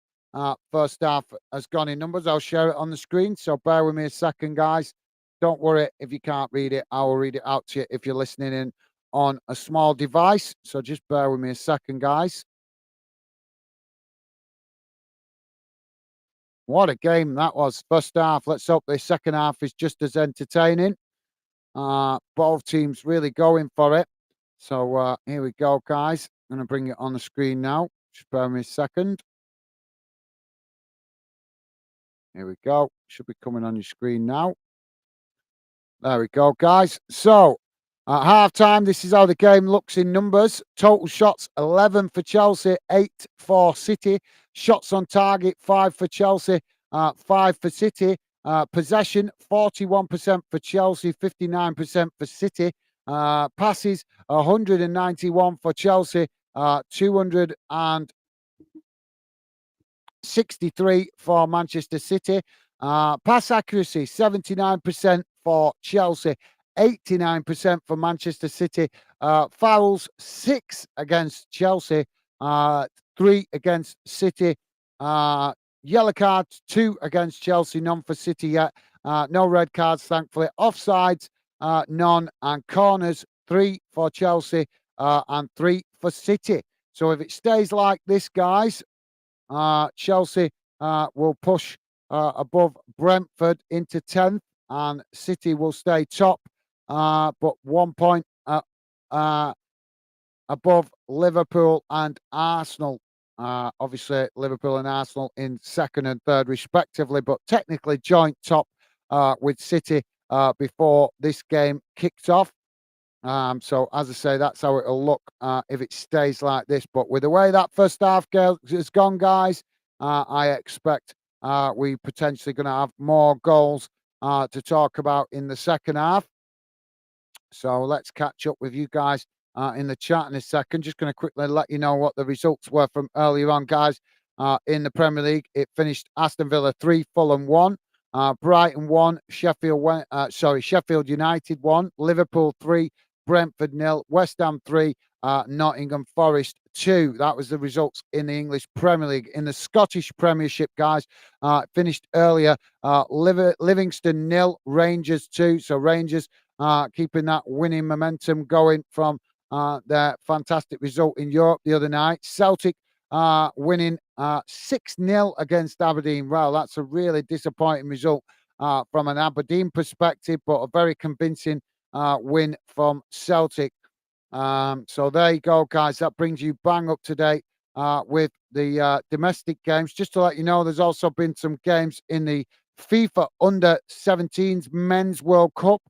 first half has gone in numbers. I'll share it on the screen, so bear with me a second, guys. Don't worry if you can't read it. I will read it out to you if you're listening in on a small device. So just bear with me a second, guys. What a game that was. First half. Let's hope the second half is just as entertaining. Both teams really going for it. So here we go, guys. I'm going to bring it on the screen now. Just bear with me a second. Here we go. should be coming on your screen now. There we go, guys. So at half time, this is how the game looks in numbers. Total shots 11 for Chelsea, 8 for City. Shots on target 5 for Chelsea, 5 for City. Possession 41% for Chelsea, 59% for City. Passes 191 for Chelsea, 263 for Manchester City. Pass accuracy 79% for Chelsea, 89% for Manchester City. Fouls 6 against Chelsea, 3 against City. Yellow cards 2 against Chelsea, none for City yet. No red cards, thankfully. Offsides, none, and corners 3 for Chelsea and 3 for City. So if it stays like this, guys, Chelsea will push above Brentford into 10th, and City will stay top, but 1 point above Liverpool and Arsenal. Obviously, Liverpool and Arsenal in second and third, respectively, but technically joint top with City before this game kicked off. So, as I say, that's how it'll look if it stays like this. But with the way that first half has gone, guys, I expect we potentially going to have more goals to talk about in the second half. So let's catch up with you guys in the chat in a second. Just going to quickly let you know what the results were from earlier on, guys. In the Premier League, it finished Aston Villa 3, Fulham 1, Brighton 1, Sheffield United 1, Liverpool 3, Brentford 0, West Ham 3, Nottingham Forest 2. That was the results in the English Premier League. In the Scottish Premiership, guys, finished earlier. Livingston 0, Rangers 2. So Rangers keeping that winning momentum going from their fantastic result in Europe the other night. Celtic winning 6-0 against Aberdeen. Well, that's a really disappointing result from an Aberdeen perspective, but a very convincing win from Celtic. So there you go, guys. That brings you bang up to date with the domestic games. Just to let you know, there's also been some games in the FIFA Under-17s Men's World Cup.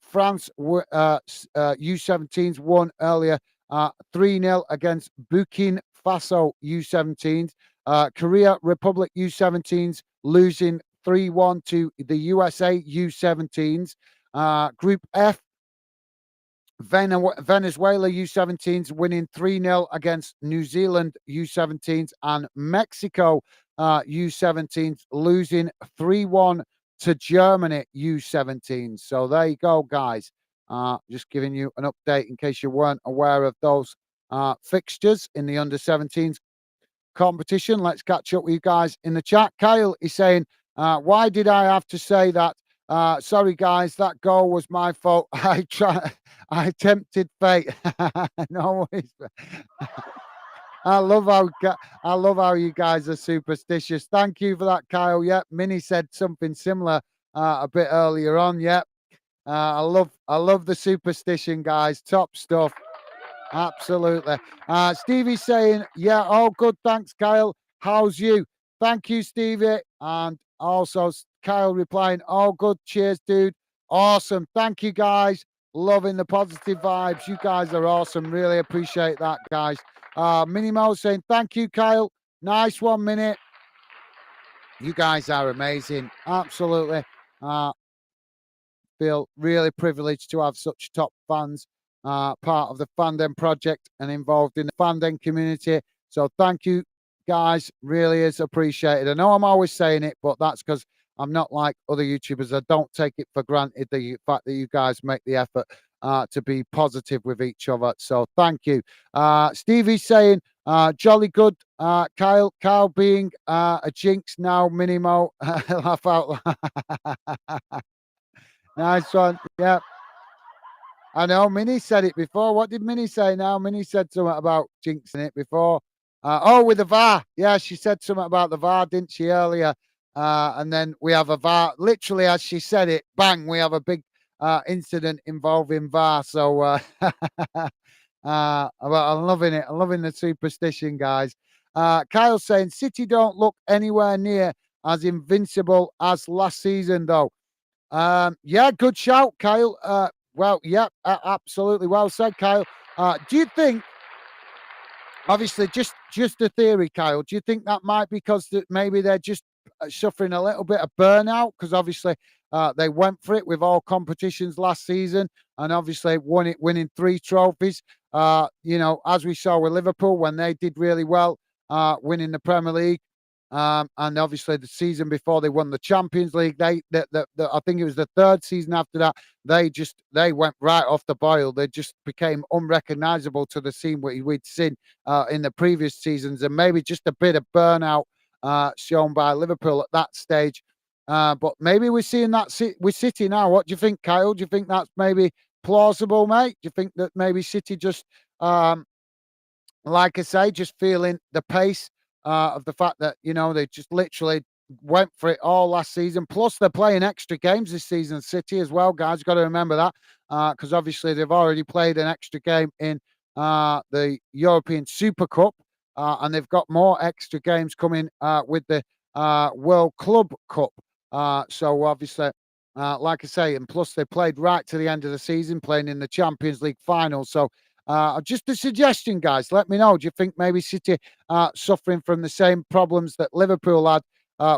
France U17s won earlier 3-0 against Burkina Faso U17s. Korea Republic U17s losing 3-1 to the USA U17s. Group F, Venezuela U17s winning 3-0 against New Zealand U17s, and Mexico U17s losing 3-1 to Germany U17s. So there you go, guys. Just giving you an update in case you weren't aware of those fixtures in the under-17s competition. Let's catch up with you guys in the chat. Kyle is saying, why did I have to say that? Sorry, guys, that goal was my fault. I tempted fate. No worries. I love how you guys are superstitious. Thank you for that, Kyle. Yeah, Minnie said something similar a bit earlier on. Yeah, I love the superstition, guys. Top stuff. Absolutely. Stevie's saying, yeah, all good. Thanks, Kyle. How's you? Thank you, Stevie. And also Kyle replying, all good. Cheers, dude. Awesome. Thank you, guys. Loving the positive vibes. You guys are awesome. Really appreciate that, guys. Minnie Mo saying, thank you, Kyle. Nice 1 minute. You guys are amazing. Absolutely. Feel really privileged to have such top fans part of the Fandom project and involved in the Fandom community. So thank you, guys. Really is appreciated. I know I'm always saying it, but that's because I'm not like other YouTubers. I don't take it for granted, the fact that you guys make the effort to be positive with each other. So thank you. Stevie's saying, jolly good, Kyle. Kyle being a jinx now, Minimo. Laugh out loud. Nice one. Yeah. I know. Minnie said it before. What did Minnie say now? Minnie said something about jinxing it before. With the VAR. Yeah, she said something about the VAR, didn't she, earlier? And then we have a VAR. Literally, as she said it, bang, we have a big incident involving VAR. So I'm loving it. I'm loving the superstition, guys. Kyle saying, City don't look anywhere near as invincible as last season, though. Yeah, good shout, Kyle. Well, yeah, absolutely well said, Kyle. Do you think, obviously, just a theory, Kyle, do you think that might be because that maybe they're just suffering a little bit of burnout? Because obviously they went for it with all competitions last season and obviously winning 3 trophies. As we saw with Liverpool when they did really well, winning the Premier League. And obviously the season before they won the Champions League, I think it was the third season after that, they went right off the boil. They just became unrecognisable to the scene we'd seen in the previous seasons, and maybe just a bit of burnout shown by Liverpool at that stage. But maybe we're seeing that with City now. What do you think, Kyle? Do you think that's maybe plausible, mate? Do you think that maybe City just like I say, just feeling the pace of the fact that, they just literally went for it all last season. Plus, they're playing extra games this season, City as well, guys. Got to remember that because obviously they've already played an extra game in the European Super Cup and they've got more extra games coming with the World Club Cup. So obviously, like I say, and plus they played right to the end of the season, playing in the Champions League final. So just a suggestion, guys. Let me know. Do you think maybe City suffering from the same problems that Liverpool had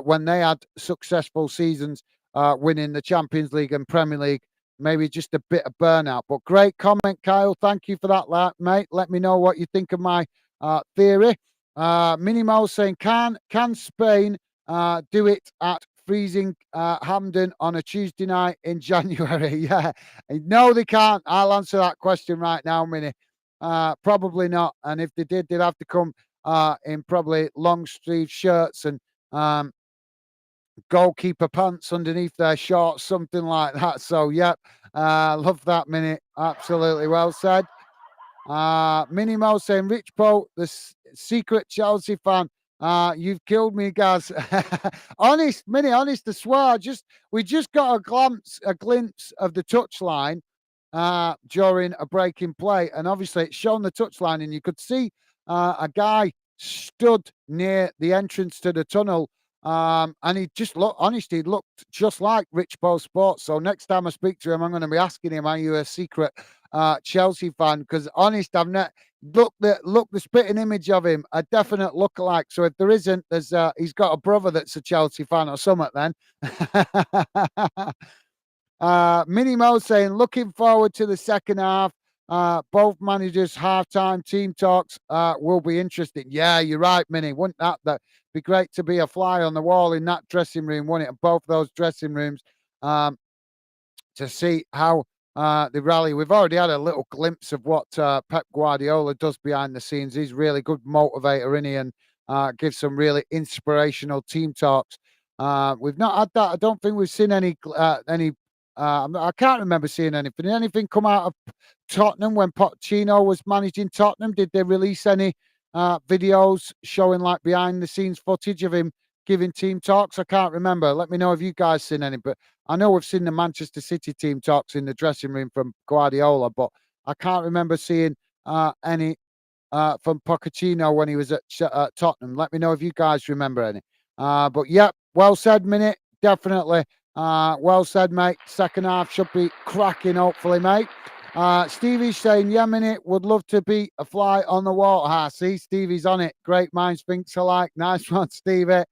when they had successful seasons, winning the Champions League and Premier League? Maybe just a bit of burnout. But great comment, Kyle. Thank you for that, mate. Let me know what you think of my theory. Minimo saying, can Spain do it at freezing Hampden on a Tuesday night in January? Yeah, no, they can't. I'll answer that question right now, Mini. Probably not. And if they did, they'd have to come in probably long sleeve shirts and goalkeeper pants underneath their shorts, something like that. So, yep, love that, Mini. Absolutely well said. Minnie Mo saying, Rich Poe, the secret Chelsea fan. You've killed me, guys. Honest, Minnie, honest, I swear. We just got a glimpse of the touchline during a breaking play, and obviously it's shown the touchline, and you could see a guy stood near the entrance to the tunnel. And he just looked, honestly, he looked just like Rich Poe Sports. So next time I speak to him, I'm going to be asking him, are you a secret Chelsea fan? Because honest, I've not the spitting image of him, a definite lookalike. So if there isn't, he's got a brother that's a Chelsea fan or something. Then Minnie Mo saying, looking forward to the second half. Both managers' halftime team talks will be interesting. Yeah, you're right, Minnie. Wouldn't that be great to be a fly on the wall in that dressing room, wouldn't it? Both those dressing rooms to see how the rally. We've already had a little glimpse of what Pep Guardiola does behind the scenes. He's really good motivator, isn't he? And gives some really inspirational team talks. We've not had that. I don't think we've seen any. I can't remember seeing anything. Did anything come out of Tottenham when Pochettino was managing Tottenham? Did they release any videos showing like behind the scenes footage of him giving team talks? I can't remember. Let me know if you guys seen any. But I know we've seen the Manchester City team talks in the dressing room from Guardiola, but I can't remember seeing any from Pochettino when he was at Tottenham. Let me know if you guys remember any. But yeah, well said, Minute. Definitely. Well said, mate. Second half should be cracking, hopefully, mate. Stevie's saying, yeah, Minute, would love to be a fly on the wall. See, Stevie's on it. Great minds think alike. Nice one, Stevie.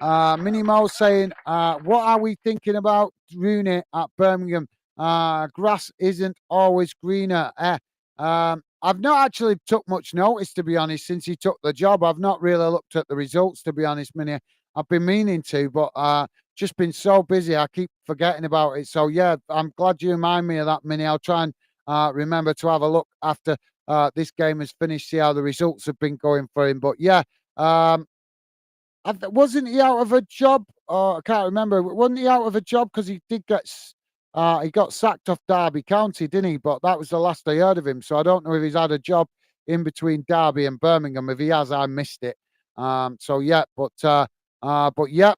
Minnie Mo saying, what are we thinking about Rooney at Birmingham? Grass isn't always greener. I've not actually took much notice, to be honest, since he took the job. I've not really looked at the results, to be honest, Minnie. I've been meaning to, but just been so busy, I keep forgetting about it. So, yeah, I'm glad you remind me of that, Minnie. I'll try and remember to have a look after this game has finished, see how the results have been going for him. But, yeah, wasn't he out of a job? I can't remember. Wasn't he out of a job because he did get he got sacked off Derby County, didn't he? But that was the last I heard of him. So I don't know if he's had a job in between Derby and Birmingham. If he has, I missed it. So yeah, but yeah,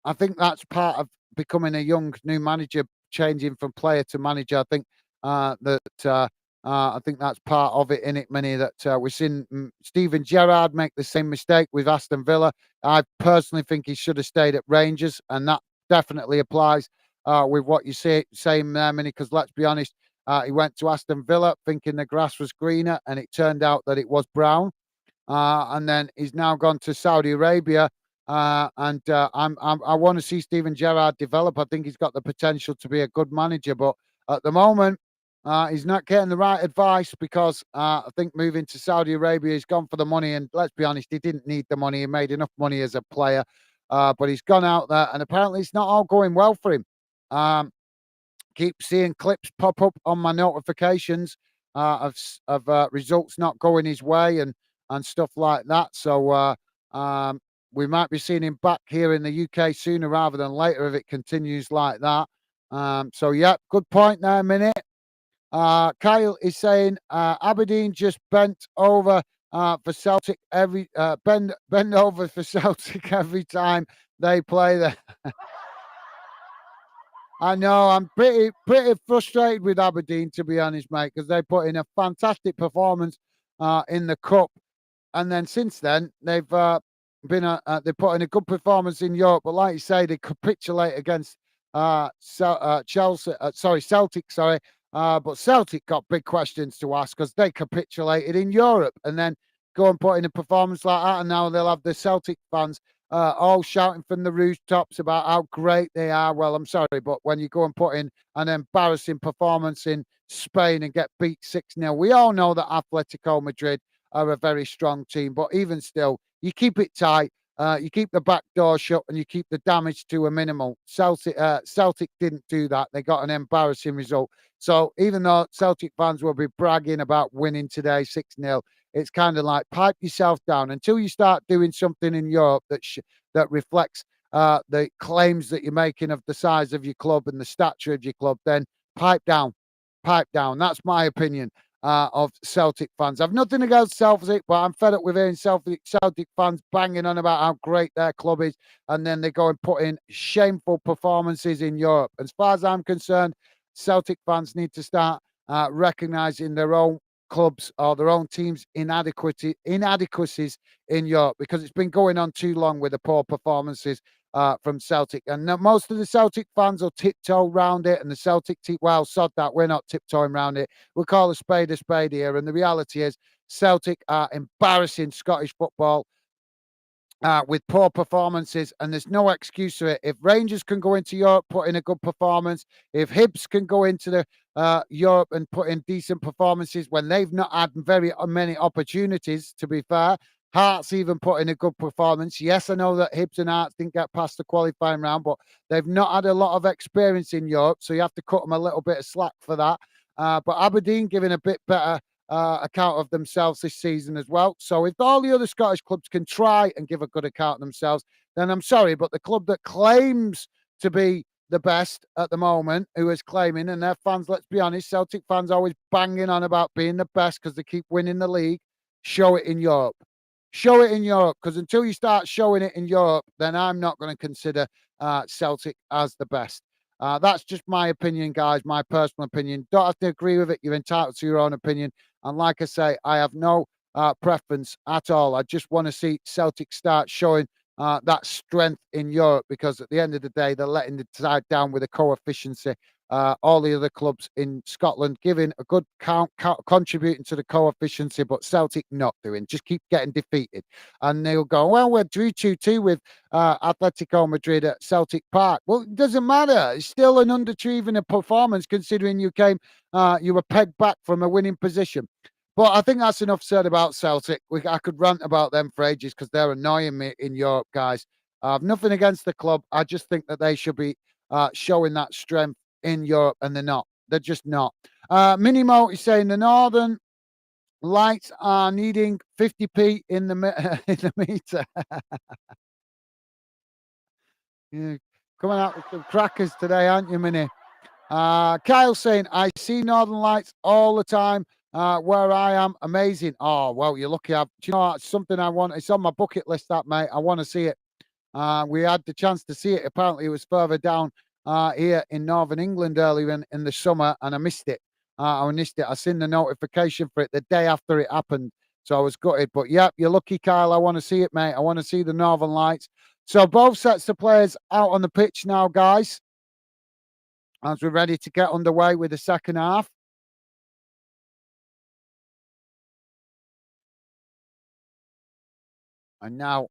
I think that's part of becoming a young new manager, changing from player to manager. I think that I think that's part of it, in it, Many that we've seen Steven Gerrard make the same mistake with Aston Villa. I personally think he should have stayed at Rangers, and that definitely applies with what you saying there, Mini. Because let's be honest, he went to Aston Villa thinking the grass was greener, and it turned out that it was brown. And then he's now gone to Saudi Arabia. And I want to see Steven Gerrard develop. I think he's got the potential to be a good manager, but at the moment, he's not getting the right advice because I think moving to Saudi Arabia, he's gone for the money. And let's be honest, he didn't need the money. He made enough money as a player, but he's gone out there, and apparently it's not all going well for him. Um, Keep seeing clips pop up on my notifications of results not going his way and stuff like that. So we might be seeing him back here in the UK sooner rather than later if it continues like that. So yeah, good point there, Minute. Kyle is saying Aberdeen just bent over for Celtic bend over for Celtic every time they play there. I know. I'm pretty frustrated with Aberdeen, to be honest, mate, because they put in a fantastic performance in the cup, and then since then they put in a good performance in Europe. But like you say, they capitulate against Chelsea. Celtic. Sorry, but Celtic got big questions to ask because they capitulated in Europe, and then go and put in a performance like that, and now they'll have the Celtic fans all shouting from the rooftops about how great they are. Well, I'm sorry, but when you go and put in an embarrassing performance in Spain and get beat 6-0, we all know that Atletico Madrid are a very strong team. But even still, you keep it tight, you keep the back door shut, and you keep the damage to a minimal. Celtic didn't do that. They got an embarrassing result. So even though Celtic fans will be bragging about winning today 6-0, it's kind of like pipe yourself down until you start doing something in Europe that reflects the claims that you're making of the size of your club and the stature of your club. Then pipe down, pipe down. That's my opinion of Celtic fans. I've nothing against Celtic, but I'm fed up with hearing Celtic fans banging on about how great their club is, and then they go and put in shameful performances in Europe. As far as I'm concerned, Celtic fans need to start recognising their own clubs or their own teams' inadequacies in Europe, because it's been going on too long with the poor performances from Celtic. And most of the Celtic fans will tiptoe around it, and the Celtic team, well, sod that, we're not tiptoeing around it. We'll call a spade here. And the reality is Celtic are embarrassing Scottish football with poor performances, and there's no excuse for it. If Rangers can go into Europe, put in a good performance, if Hibs can go into the Europe and put in decent performances when they've not had very many opportunities, to be fair, Hearts even put in a good performance. Yes, I know that Hibs and Hearts didn't get past the qualifying round, but they've not had a lot of experience in Europe, so you have to cut them a little bit of slack for that. But Aberdeen giving a bit better account of themselves this season as well. So if all the other Scottish clubs can try and give a good account of themselves, then I'm sorry, but the club that claims to be the best at the moment, who is claiming, and their fans, let's be honest, Celtic fans always banging on about being the best because they keep winning the league, show it in Europe. Show it in Europe, because until you start showing it in Europe, then I'm not going to consider Celtic as the best. That's just my opinion, guys, my personal opinion. Don't have to agree with it. You're entitled to your own opinion. And like I say, I have no preference at all. I just want to see Celtic start showing that strength in Europe, because at the end of the day, they're letting the side down with a coefficiency. All the other clubs in Scotland giving a good count, contributing to the coefficiency, but Celtic not doing. Just keep getting defeated. And they'll go, well, we're 3-2 with Atletico Madrid at Celtic Park. Well, it doesn't matter. It's still an underachieving performance considering you were pegged back from a winning position. But I think that's enough said about Celtic. I could rant about them for ages because they're annoying me in Europe, guys. I have nothing against the club. I just think that they should be showing that strength in Europe, and they're not. They're just not. Minimo is saying the Northern Lights are needing 50p in the in the meter. You're coming out with some crackers today, aren't you, Mini? Kyle saying, I see Northern Lights all the time where I am. Amazing. Oh, well, you're lucky. Do you know, it's something I want. It's on my bucket list, that, mate. I want to see it. We had the chance to see it. Apparently, it was further down here in Northern England earlier in the summer, and I missed it. I missed it. I seen the notification for it the day after it happened, so I was gutted. But yep, you're lucky, Kyle. I want to see it, mate. I want to see the Northern Lights. So both sets of players out on the pitch now, guys, as we're ready to get underway with the second half. And now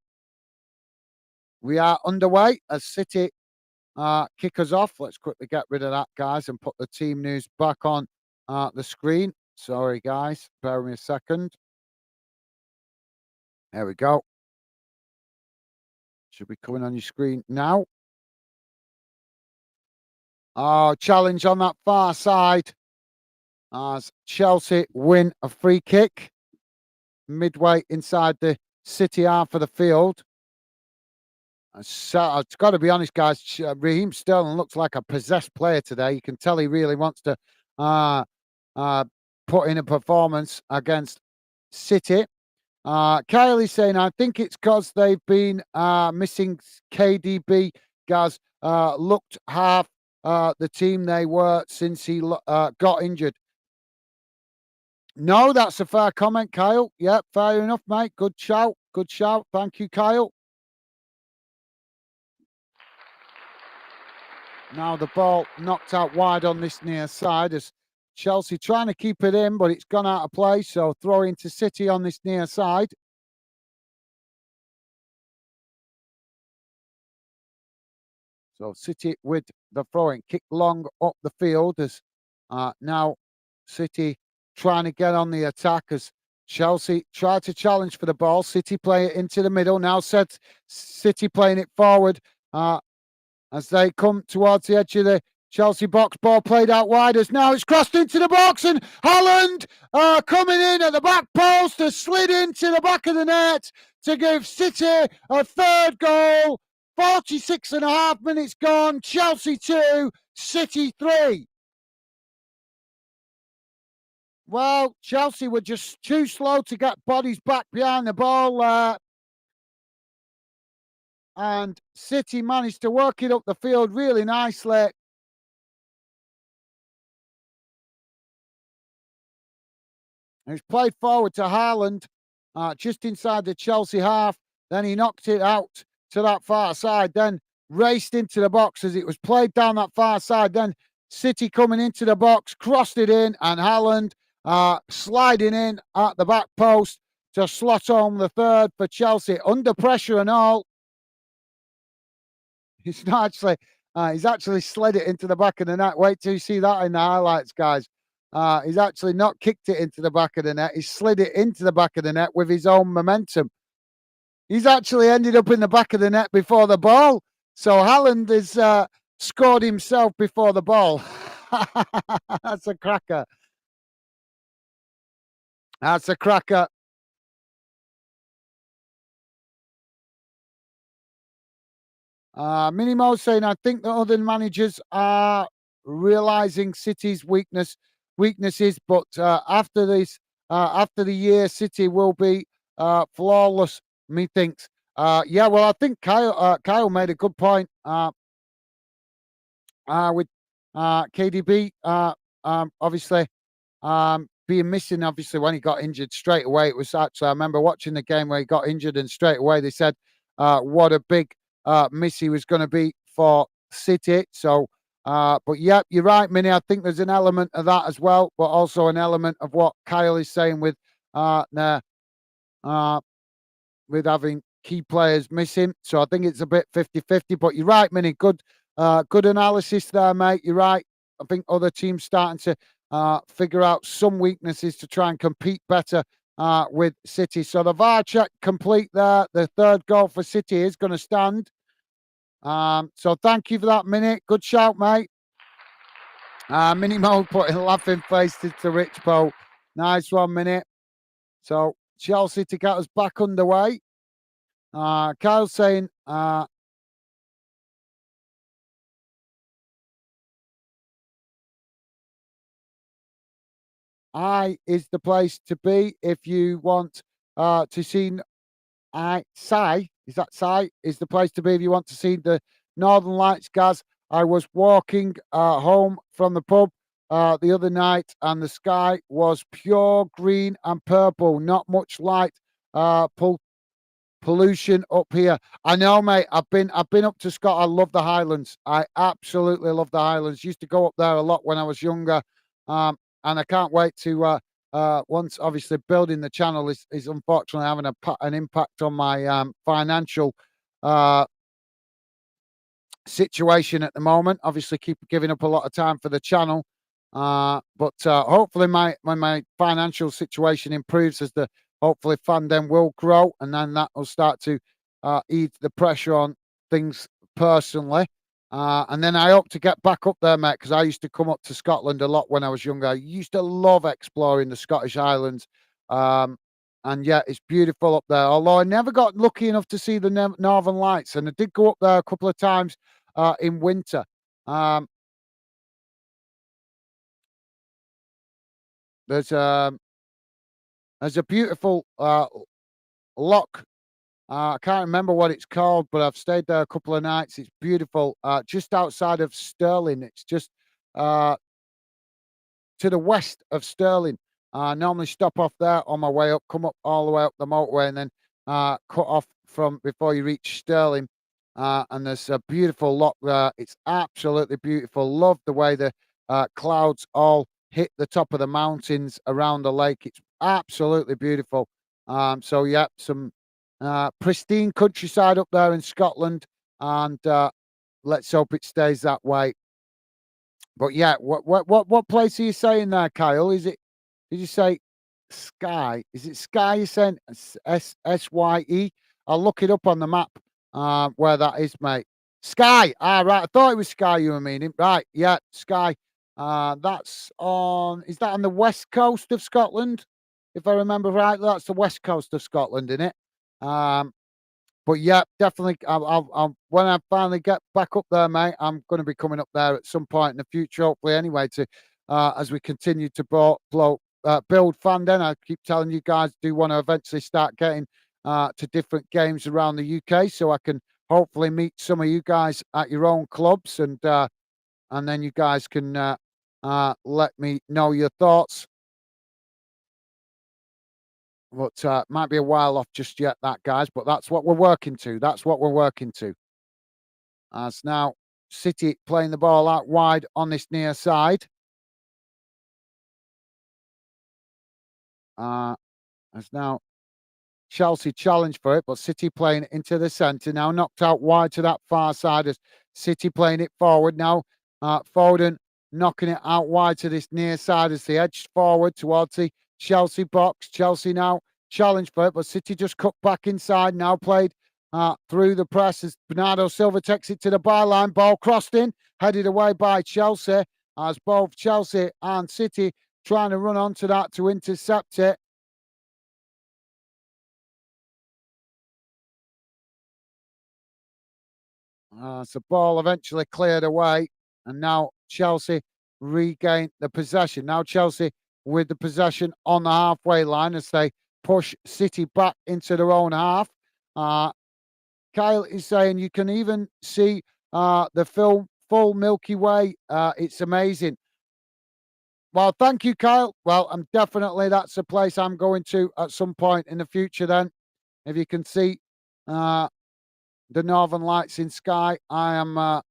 we are underway as City kick us off. Let's quickly get rid of that, guys, and put the team news back on the screen. Sorry, guys. Bear with me a second. There we go. Should be coming on your screen now. Oh, challenge on that far side as Chelsea win a free kick midway inside the City half of the field. So it's got to be honest, guys. Raheem Sterling looks like a possessed player today. You can tell he really wants to uh, uh, put in a performance against City. Kyle is saying, I think it's because they've been missing KDB. Guys looked half the team they were since he got injured. No, that's a fair comment, Kyle. Yep, fair enough, mate. Good shout. Good shout. Thank you, Kyle. Now the ball knocked out wide on this near side as Chelsea trying to keep it in, but it's gone out of play. So throw into City on this near side. So City with the throwing kick long up the field as now City trying to get on the attack as Chelsea try to challenge for the ball. City play it into the middle. Now City playing it forward as they come towards the edge of the Chelsea box. Ball played out wide as now it's crossed into the box and Haaland coming in at the back post has slid into the back of the net to give City a third goal. 46 and a half minutes gone. Chelsea 2, City 3. Well, Chelsea were just too slow to get bodies back behind the ball. And City managed to work it up the field really nicely. It's played forward to Haaland, just inside the Chelsea half. Then he knocked it out to that far side, then raced into the box as it was played down that far side. Then City coming into the box, crossed it in, and Haaland sliding in at the back post to slot home the third for Chelsea. Under pressure and all. He's not actually, he's actually slid it into the back of the net. Wait till you see that in the highlights, guys. He's actually not kicked it into the back of the net. He slid it into the back of the net with his own momentum. He's actually ended up in the back of the net before the ball. So Haaland has scored himself before the ball. That's a cracker. That's a cracker. Minimo saying, I think the other managers are realizing City's weaknesses, but after the year, City will be flawless. Methinks. Yeah, well, I think Kyle made a good point with KDB. Obviously, being missing. Obviously, when he got injured straight away, it was actually. I remember watching the game where he got injured, and straight away they said what a big miss he was going to be for City. So, but yeah, you're right, Minnie. I think there's an element of that as well, but also an element of what Kyle is saying with with having key players missing. So I think it's a bit 50-50. But you're right, Minnie. Good analysis there, mate. You're right. I think other teams starting to figure out some weaknesses to try and compete better with City. So the VAR check complete there. The third goal for City is going to stand. So thank you for that, Minnie. Good shout, mate. Minnie Mo putting a laughing face to Rich Poe. Nice one, Minnie. So Chelsea to get us back underway. Kyle saying, I is the place to be if you want to see. Sai is that Sai is the place to be if you want to see the Northern Lights, guys. I was walking home from the pub the other night, and the sky was pure green and purple. Not much light pollution up here. I know, mate. I've been up to Scotland. I love the Highlands. I absolutely love the Highlands. Used to go up there a lot when I was younger, and I can't wait to. Once obviously building the channel is unfortunately having an impact on my financial uh, situation at the moment. Obviously, keep giving up a lot of time for the channel, but hopefully, my financial situation improves as the hopefully fandom will grow, and then that will start to ease the pressure on things personally. And then I hope to get back up there, mate, because I used to come up to Scotland a lot when I was younger. I used to love exploring the Scottish Highlands. Um, and yeah, it's beautiful up there. Although I never got lucky enough to see the Northern Lights, and I did go up there a couple of times in winter. Um, there's um, there's a beautiful lock. I can't remember what it's called, but I've stayed there a couple of nights. It's beautiful, just outside of Stirling. It's just uh, to the west of Stirling. I normally stop off there on my way up, come up all the way up the motorway, and then cut off from before you reach Stirling. And there's a beautiful lock there. It's absolutely beautiful. Love the way the clouds all hit the top of the mountains around the lake. It's absolutely beautiful. So yeah, some pristine countryside up there in Scotland, and let's hope it stays that way. But yeah, what place are you saying there, Kyle? Is it? Did you say Skye? Is it Skye? You saying SYE? I'll look it up on the map. Where that is, mate. Skye. Ah, right. I thought it was Skye you were meaning. Right. Yeah, Skye. That's on. Is that on the west coast of Scotland? If I remember right, that's the west coast of Scotland, isn't it? Um, but yeah, definitely. When I finally get back up there, mate, I'm going to be coming up there at some point in the future, hopefully. Anyway, to as we continue to build fandom, I keep telling you guys, do want to eventually start getting to different games around the UK, so I can hopefully meet some of you guys at your own clubs, and then you guys can let me know your thoughts. But might be a while off just yet, that guys. But that's what we're working to. That's what we're working to. As now City playing the ball out wide on this near side. Uh, as now Chelsea challenge for it, but City playing it into the centre. Now knocked out wide to that far side as City playing it forward. Now Foden knocking it out wide to this near side as they edge forward towards the Chelsea box. Chelsea now challenge for it, but City just cut back inside. Now played through the press as Bernardo Silva takes it to the byline. Ball crossed in, headed away by Chelsea as both Chelsea and City trying to run onto that to intercept it. So ball eventually cleared away, and now Chelsea regain the possession. Now Chelsea with the possession on the halfway line as they push City back into their own half. Uh, Kyle is saying you can even see the full Milky Way. It's amazing. Well, thank you, Kyle. Well, I'm definitely that's a place I'm going to at some point in the future. Then, if you can see uh, the Northern Lights in Skye, I am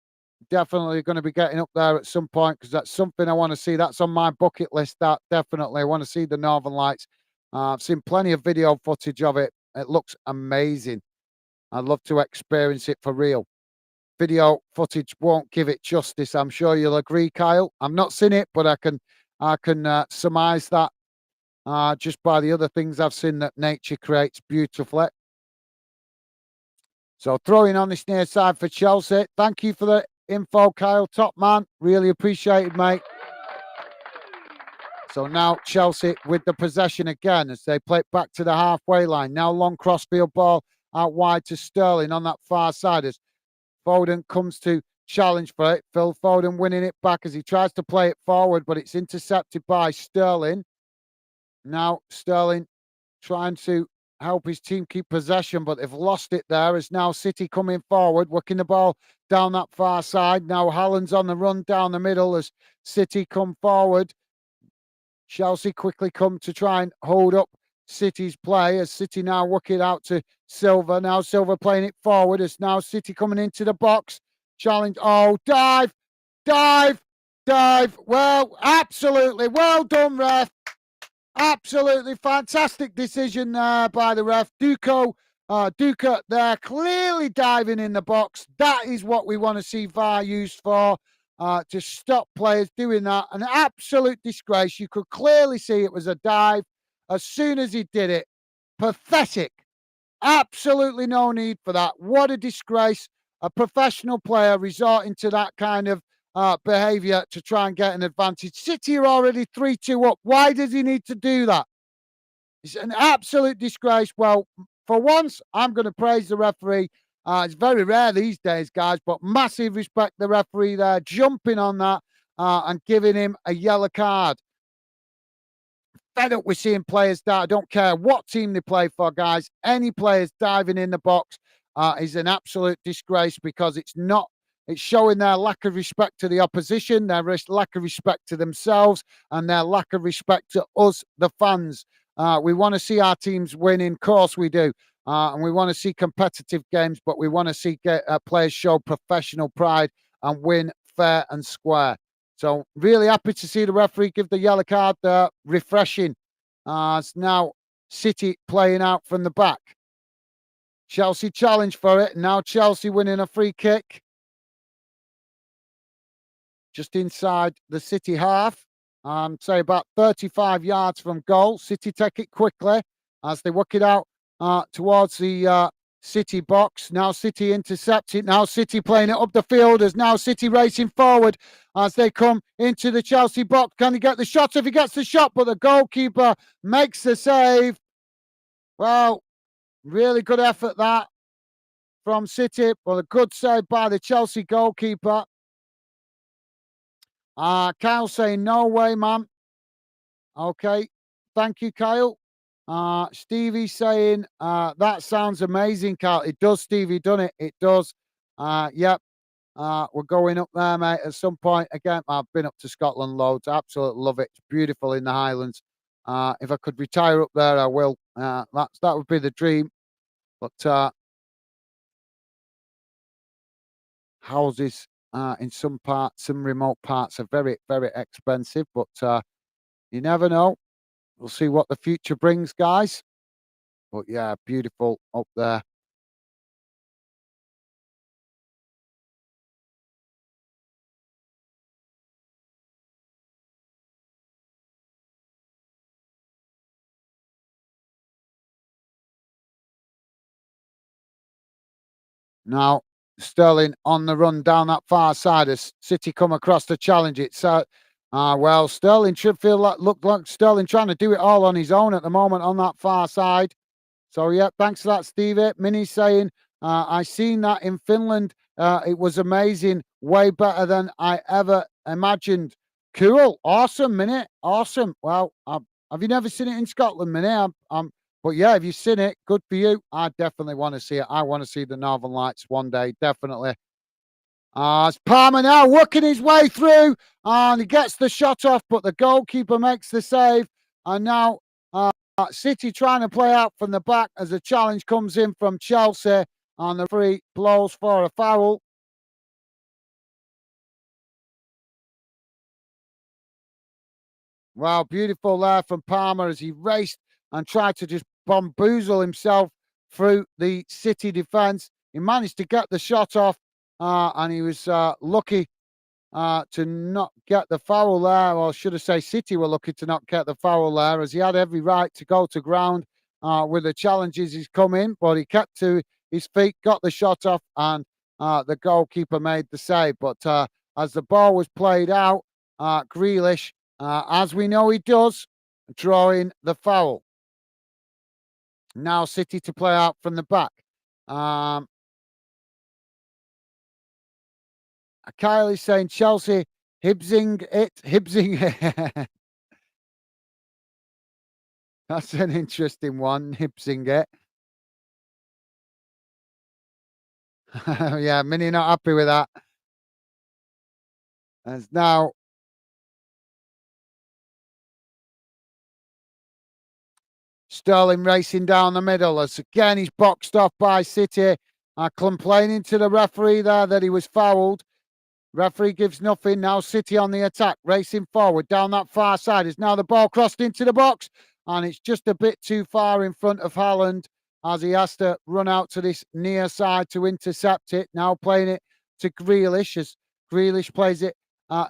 definitely going to be getting up there at some point because that's something I want to see. That's on my bucket list. That definitely I want to see the Northern Lights. I've seen plenty of video footage of it. It looks amazing. I'd love to experience it for real. Video footage won't give it justice. I'm sure you'll agree, Kyle. I've not seen it, but I can surmise that just by the other things I've seen that nature creates beautifully. So throwing on this near side for Chelsea. Thank you for the info, Kyle. Top man. Really appreciated, mate. So now Chelsea with the possession again as they play it back to the halfway line. Now long crossfield ball out wide to Sterling on that far side as Foden comes to challenge for it. Phil Foden winning it back as he tries to play it forward, but it's intercepted by Sterling. Now Sterling trying to help his team keep possession, but they've lost it there. As now City coming forward, working the ball down that far side. Now Haaland's on the run down the middle as City come forward. Chelsea quickly come to try and hold up City's play as City now work it out to Silva. Now Silva playing it forward as now City coming into the box. Challenge. Oh, dive, dive, dive. Well, absolutely. Well done, ref. Absolutely fantastic decision there by the ref. Duca there clearly diving in the box. That is what we want to see VAR used for, to stop players doing that. An absolute disgrace. You could clearly see it was a dive as soon as he did it. Pathetic. Absolutely no need for that. What a disgrace. A professional player resorting to that kind of behaviour to try and get an advantage. City are already 3-2 up. Why does he need to do that? It's an absolute disgrace. Well, for once, I'm going to praise the referee. It's very rare these days, guys, but massive respect the referee there, jumping on that and giving him a yellow card. Fed up with seeing players dive. I don't care what team they play for, guys. Any players diving in the box is an absolute disgrace because it's showing their lack of respect to the opposition, their lack of respect to themselves, and their lack of respect to us, the fans. We want to see our teams win, of course we do. And we want to see competitive games, but we want to see players show professional pride and win fair and square. So really happy to see the referee give the yellow card there. Refreshing. It's now City playing out from the back. Chelsea challenge for it. Now Chelsea winning a free kick. Just inside the City half. Say about 35 yards from goal. City take it quickly as they work it out towards the City box. Now City intercept it. Now City playing it up the field as now City racing forward as they come into the Chelsea box. Can he get the shot? If he gets the shot, but the goalkeeper makes the save. Well, really good effort that from City, but a good save by the Chelsea goalkeeper. Kyle saying, no way, man. Okay. Thank you, Kyle. Stevie saying, that sounds amazing, Kyle. It does, Stevie, done it. It does. Yep. We're going up there, mate, at some point. Again, I've been up to Scotland loads. Absolutely love it. It's beautiful in the Highlands. If I could retire up there, I will. That would be the dream. But houses in some remote parts are very, very expensive. But you never know. We'll see what the future brings, guys. But yeah, beautiful up there. Now Sterling on the run down that far side as City come across to challenge it. So, well, Sterling should look like Sterling trying to do it all on his own at the moment on that far side. So yeah, thanks for that, Stevie. Minnie saying, I seen that in Finland. It was amazing, way better than I ever imagined. Cool, awesome, Minnie, awesome. Well, have you never seen it in Scotland, Minnie? But yeah, if you've seen it, good for you. I definitely want to see it. I want to see the Northern Lights one day, definitely. It's Palmer now working his way through, and he gets the shot off, but the goalkeeper makes the save. And now City trying to play out from the back as a challenge comes in from Chelsea, and the free blows for a foul. Wow, beautiful there from Palmer as he raced and tried to just bamboozle himself through the City defence. He managed to get the shot off, and he was lucky to not get the foul there, or should I say City were lucky to not get the foul there, as he had every right to go to ground with the challenges he's come in, but he kept to his feet, got the shot off, and the goalkeeper made the save. But as the ball was played out, Grealish, as we know he does, drawing the foul. Now City to play out from the back. Kyle is saying Chelsea Hibsing it. That's an interesting one, nibsing it. Yeah, Mini not happy with that. As now Sterling racing down the middle as again he's boxed off by City, complaining to the referee there that he was fouled. Referee gives nothing. Now City on the attack, racing forward down that far side. Is now the ball crossed into the box, and it's just a bit too far in front of Haaland as he has to run out to this near side to intercept it. Now playing it to Grealish as Grealish plays it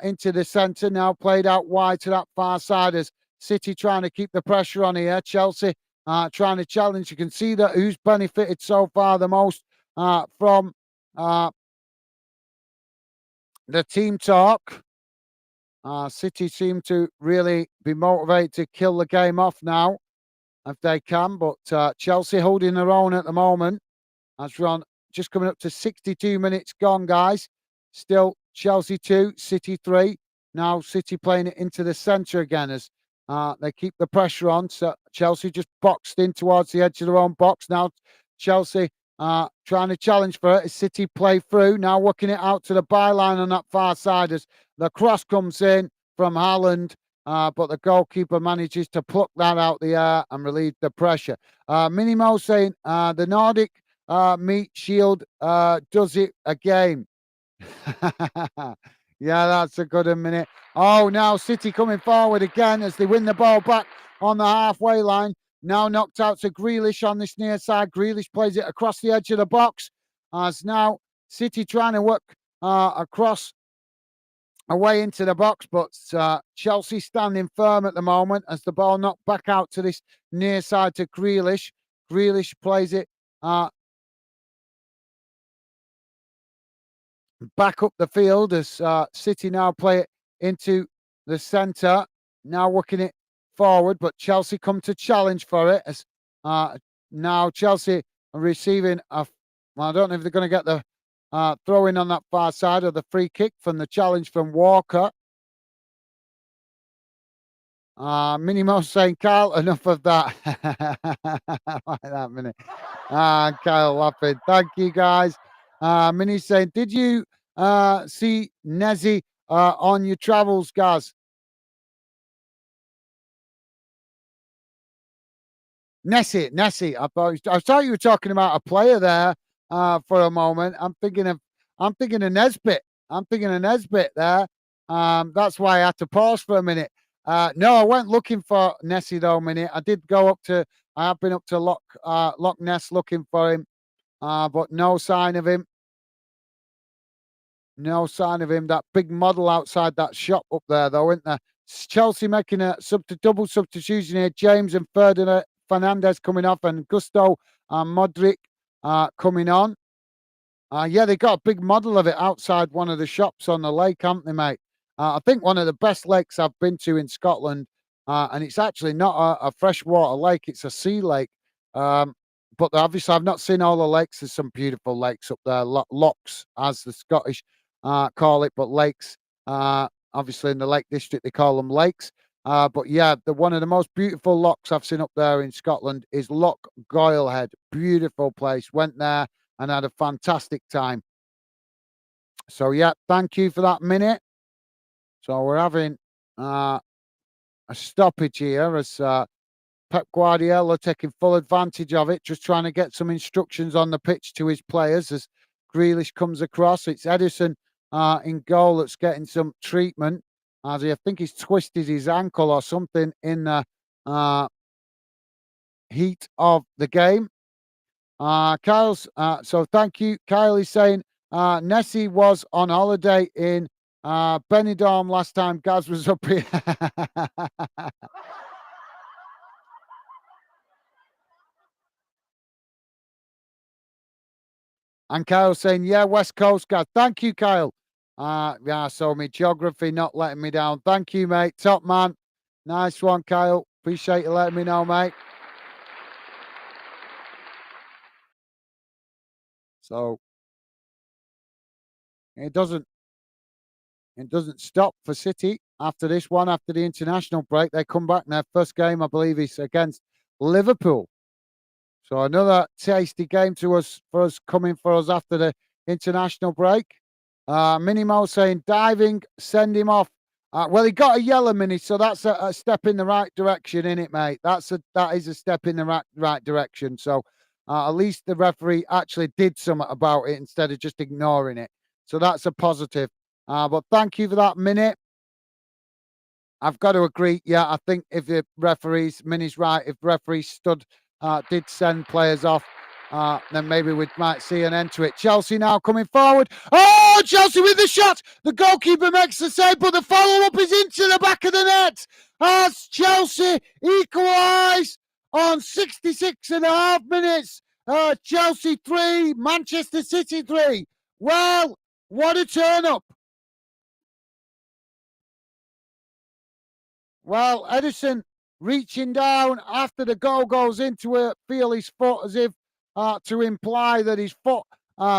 into the centre. Now played out wide to that far side as City trying to keep the pressure on here. Chelsea trying to challenge. You can see that who's benefited so far the most from uh, the team talk. City seem to really be motivated to kill the game off now if they can, but Chelsea holding their own at the moment. As we're on just coming up to 62 minutes gone, guys. Still Chelsea 2, City 3. Now City playing it into the centre again as they keep the pressure on. So Chelsea just boxed in towards the edge of their own box. Now Chelsea trying to challenge for it as City play through. Now working it out to the byline on that far side as the cross comes in from Haaland. But the goalkeeper manages to pluck that out the air and relieve the pressure. Minimo saying the Nordic Meat Shield does it again. Yeah, that's a good minute. Oh, now City coming forward again as they win the ball back on the halfway line. Now knocked out to Grealish on this near side. Grealish plays it across the edge of the box. As now City trying to work across away into the box, but Chelsea standing firm at the moment as the ball knocked back out to this near side to Grealish. Grealish plays it back up the field as City now play it into the centre. Now working it forward, but Chelsea come to challenge for it as now Chelsea are receiving a. Well, I don't know if they're going to get the throw in on that far side or the free kick from the challenge from Walker. Minimo saying, Kyle, enough of that. Like that minute. Kyle laughing. Thank you, guys. Mini saying, did you see Nezzy on your travels, guys? Nessie. I thought you were talking about a player there for a moment. I'm thinking of Nesbitt. I'm thinking of Nesbitt there. That's why I had to pause for a minute. No, I went looking for Nessie though. A minute. I have been up to Loch Ness looking for him, but no sign of him. No sign of him. That big model outside that shop up there, though, isn't there? Chelsea making a double substitution here. James and Fernandez coming off, and Gusto and Modric coming on. Yeah, they got a big model of it outside one of the shops on the lake, haven't they, mate? I think one of the best lakes I've been to in Scotland, and it's actually not a freshwater lake; it's a sea lake. Um, but obviously, I've not seen all the lakes. There's some beautiful lakes up there, lochs, as the Scottish call it, but lakes. Obviously, in the Lake District, they call them lakes. But yeah, one of the most beautiful lochs I've seen up there in Scotland is Loch Goilhead. Beautiful place. Went there and had a fantastic time. So yeah, thank you for that minute. So we're having a stoppage here as Pep Guardiola taking full advantage of it, just trying to get some instructions on the pitch to his players as Grealish comes across. It's Edison in goal that's getting some treatment as I think he's twisted his ankle or something in the heat of the game. So thank you. Kyle is saying Nessie was on holiday in Benidorm last time Gaz was up here. And Kyle saying, yeah, West Coast, guys. Thank you, Kyle. Yeah, so my geography not letting me down. Thank you, mate. Top man. Nice one, Kyle. Appreciate you letting me know, mate. So it doesn't It doesn't stop for City after this one, after the international break. They come back, and their first game, I believe, is against Liverpool. So another tasty game to us for us coming for us after the international break. Minimo saying diving, send him off. Well, he got a yellow, Mini, so that's a step in the right direction, isn't it, mate? That is a step in the right direction. So at least the referee actually did something about it instead of just ignoring it. So that's a positive. But thank you for that, Mini. I've got to agree. Yeah, I think if the referees, Minnie's right, if referees did send players off, then maybe we might see an end to it. Chelsea now coming forward. Oh, Chelsea with the shot. The goalkeeper makes the save, but the follow-up is into the back of the net as Chelsea equalise on 66 and a half minutes. Chelsea 3, Manchester City 3. Well, what a turn-up. Well, Edison reaching down after the goal goes into it, feel his foot as if to imply that his foot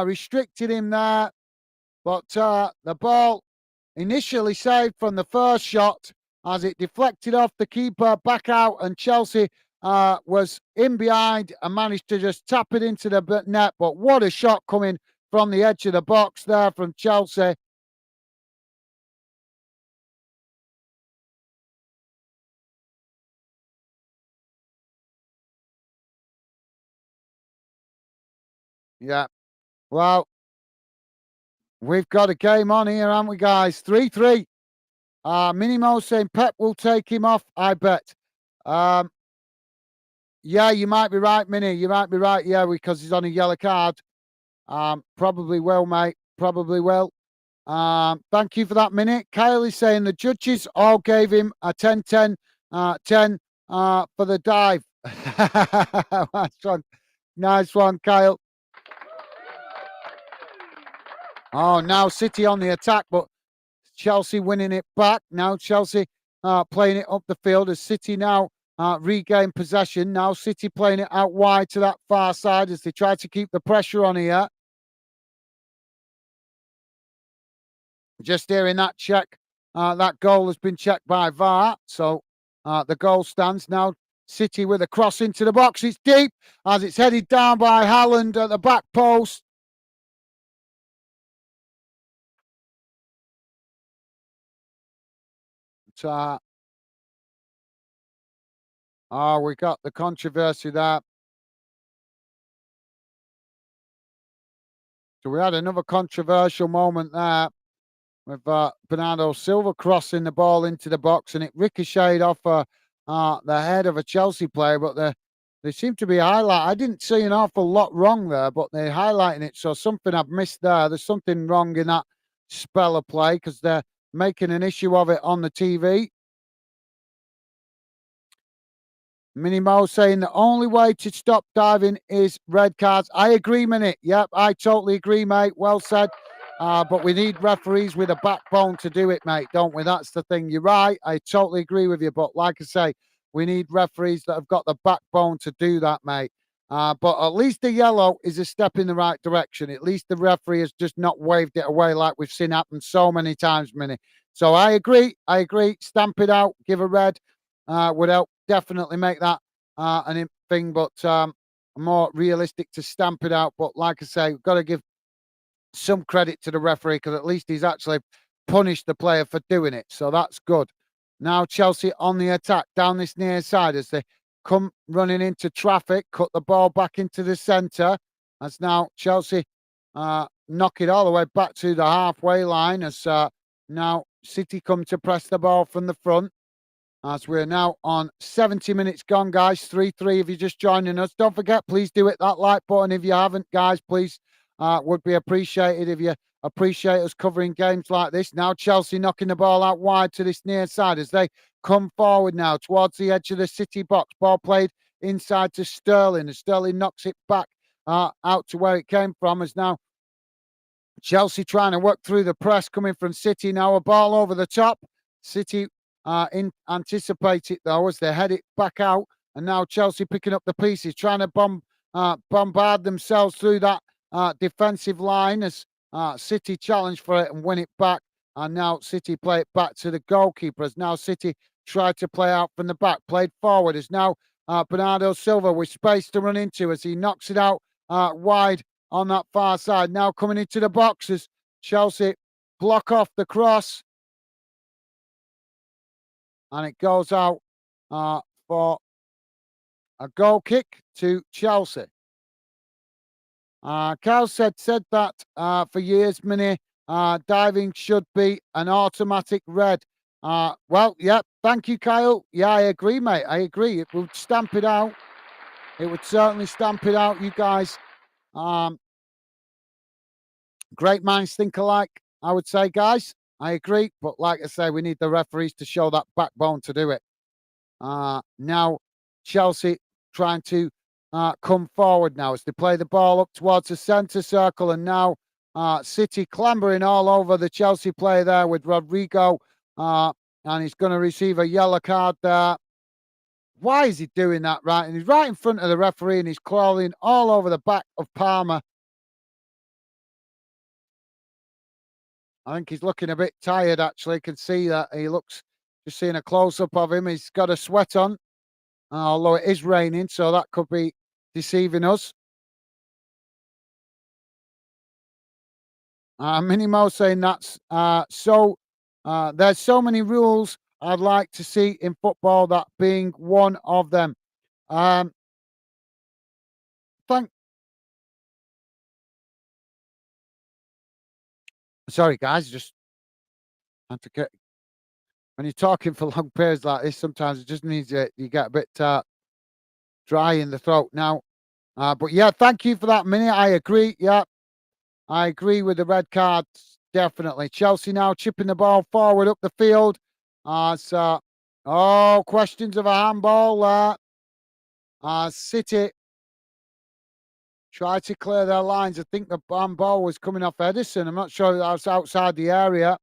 restricted him there. But the ball initially saved from the first shot as it deflected off the keeper back out, and Chelsea was in behind and managed to just tap it into the net. But what a shot coming from the edge of the box there from Chelsea. Yeah. Well, we've got a game on here, haven't we, guys? 3-3. Minimo saying Pep will take him off, I bet. Yeah, you might be right, Mini. You might be right, yeah, because he's on a yellow card. Probably will, mate. Probably will. Thank you for that, Mini. Kyle is saying the judges all gave him a 10-10, 10 for the dive. Nice one. Nice one, Kyle. Oh, now City on the attack, but Chelsea winning it back. Now Chelsea playing it up the field as City now regain possession. Now City playing it out wide to that far side as they try to keep the pressure on here. Just hearing that check. That goal has been checked by VAR. So the goal stands now. City with a cross into the box. It's deep as it's headed down by Haaland at the back post. We got the controversy there. So we had another controversial moment there with Bernardo Silva crossing the ball into the box, and it ricocheted off the head of a Chelsea player. But they seem to be highlighting. I didn't see an awful lot wrong there, but they're highlighting it. So something I've missed there. There's something wrong in that spell of play because they're making an issue of it on the TV. Minimo saying the only way to stop diving is red cards. I agree, Minute. Yep, I totally agree, mate. Well said. But we need referees with a backbone to do it, mate, don't we? That's the thing. You're right. I totally agree with you. But like I say, we need referees that have got the backbone to do that, mate. But at least the yellow is a step in the right direction. At least the referee has just not waved it away like we've seen happen so many times, Minnie. So I agree. I agree. Stamp it out. Give a red. Would help definitely make that an thing, but more realistic to stamp it out. But like I say, we've got to give some credit to the referee because at least he's actually punished the player for doing it. So that's good. Now Chelsea on the attack down this near side as they come running into traffic, cut the ball back into the centre. As now Chelsea knock it all the way back to the halfway line as now City come to press the ball from the front. As we're now on 70 minutes gone, guys. 3-3 if you're just joining us. Don't forget, please do hit that like button if you haven't, guys. Please would be appreciated if you appreciate us covering games like this. Now Chelsea knocking the ball out wide to this near side as they come forward now towards the edge of the City box. Ball played inside to Sterling as Sterling knocks it back out to where it came from as now Chelsea trying to work through the press coming from City. Now a ball over the top. City anticipate it though as they head it back out, and now Chelsea picking up the pieces, trying to bombard themselves through that defensive line as City challenge for it and win it back. And now City play it back to the goalkeeper. As now City tried to play out from the back, played forward. As now Bernardo Silva with space to run into as he knocks it out wide on that far side. Now coming into the box as Chelsea block off the cross. And it goes out for a goal kick to Chelsea. Carl said that for years, Mini, diving should be an automatic red. Well, yeah, thank you, Kyle. Yeah, I agree, mate. I agree. It would stamp it out. It would certainly stamp it out, you guys. Great minds think alike, I would say, guys. I agree. But like I say, we need the referees to show that backbone to do it. Now, Chelsea trying to come forward now as they play the ball up towards the centre circle. And now City clambering all over the Chelsea player there with Rodrigo. And he's going to receive a yellow card there. Why is he doing that, right? And he's right in front of the referee and he's crawling all over the back of Palmer. I think he's looking a bit tired, actually. You can see that he looks, just seeing a close-up of him. He's got a sweat on, although it is raining, so that could be deceiving us. Minimo saying that's there's so many rules I'd like to see in football, that being one of them. Thank Sorry, guys, just had to get when you're talking for long periods like this, sometimes it just means you get a bit dry in the throat now. But yeah, thank you for that, Minnie. I agree. Yeah, I agree with the red cards, definitely. Chelsea now chipping the ball forward up the field. Questions of a handball there. City try to clear their lines. I think the ball was coming off Edison. I'm not sure that was outside the area.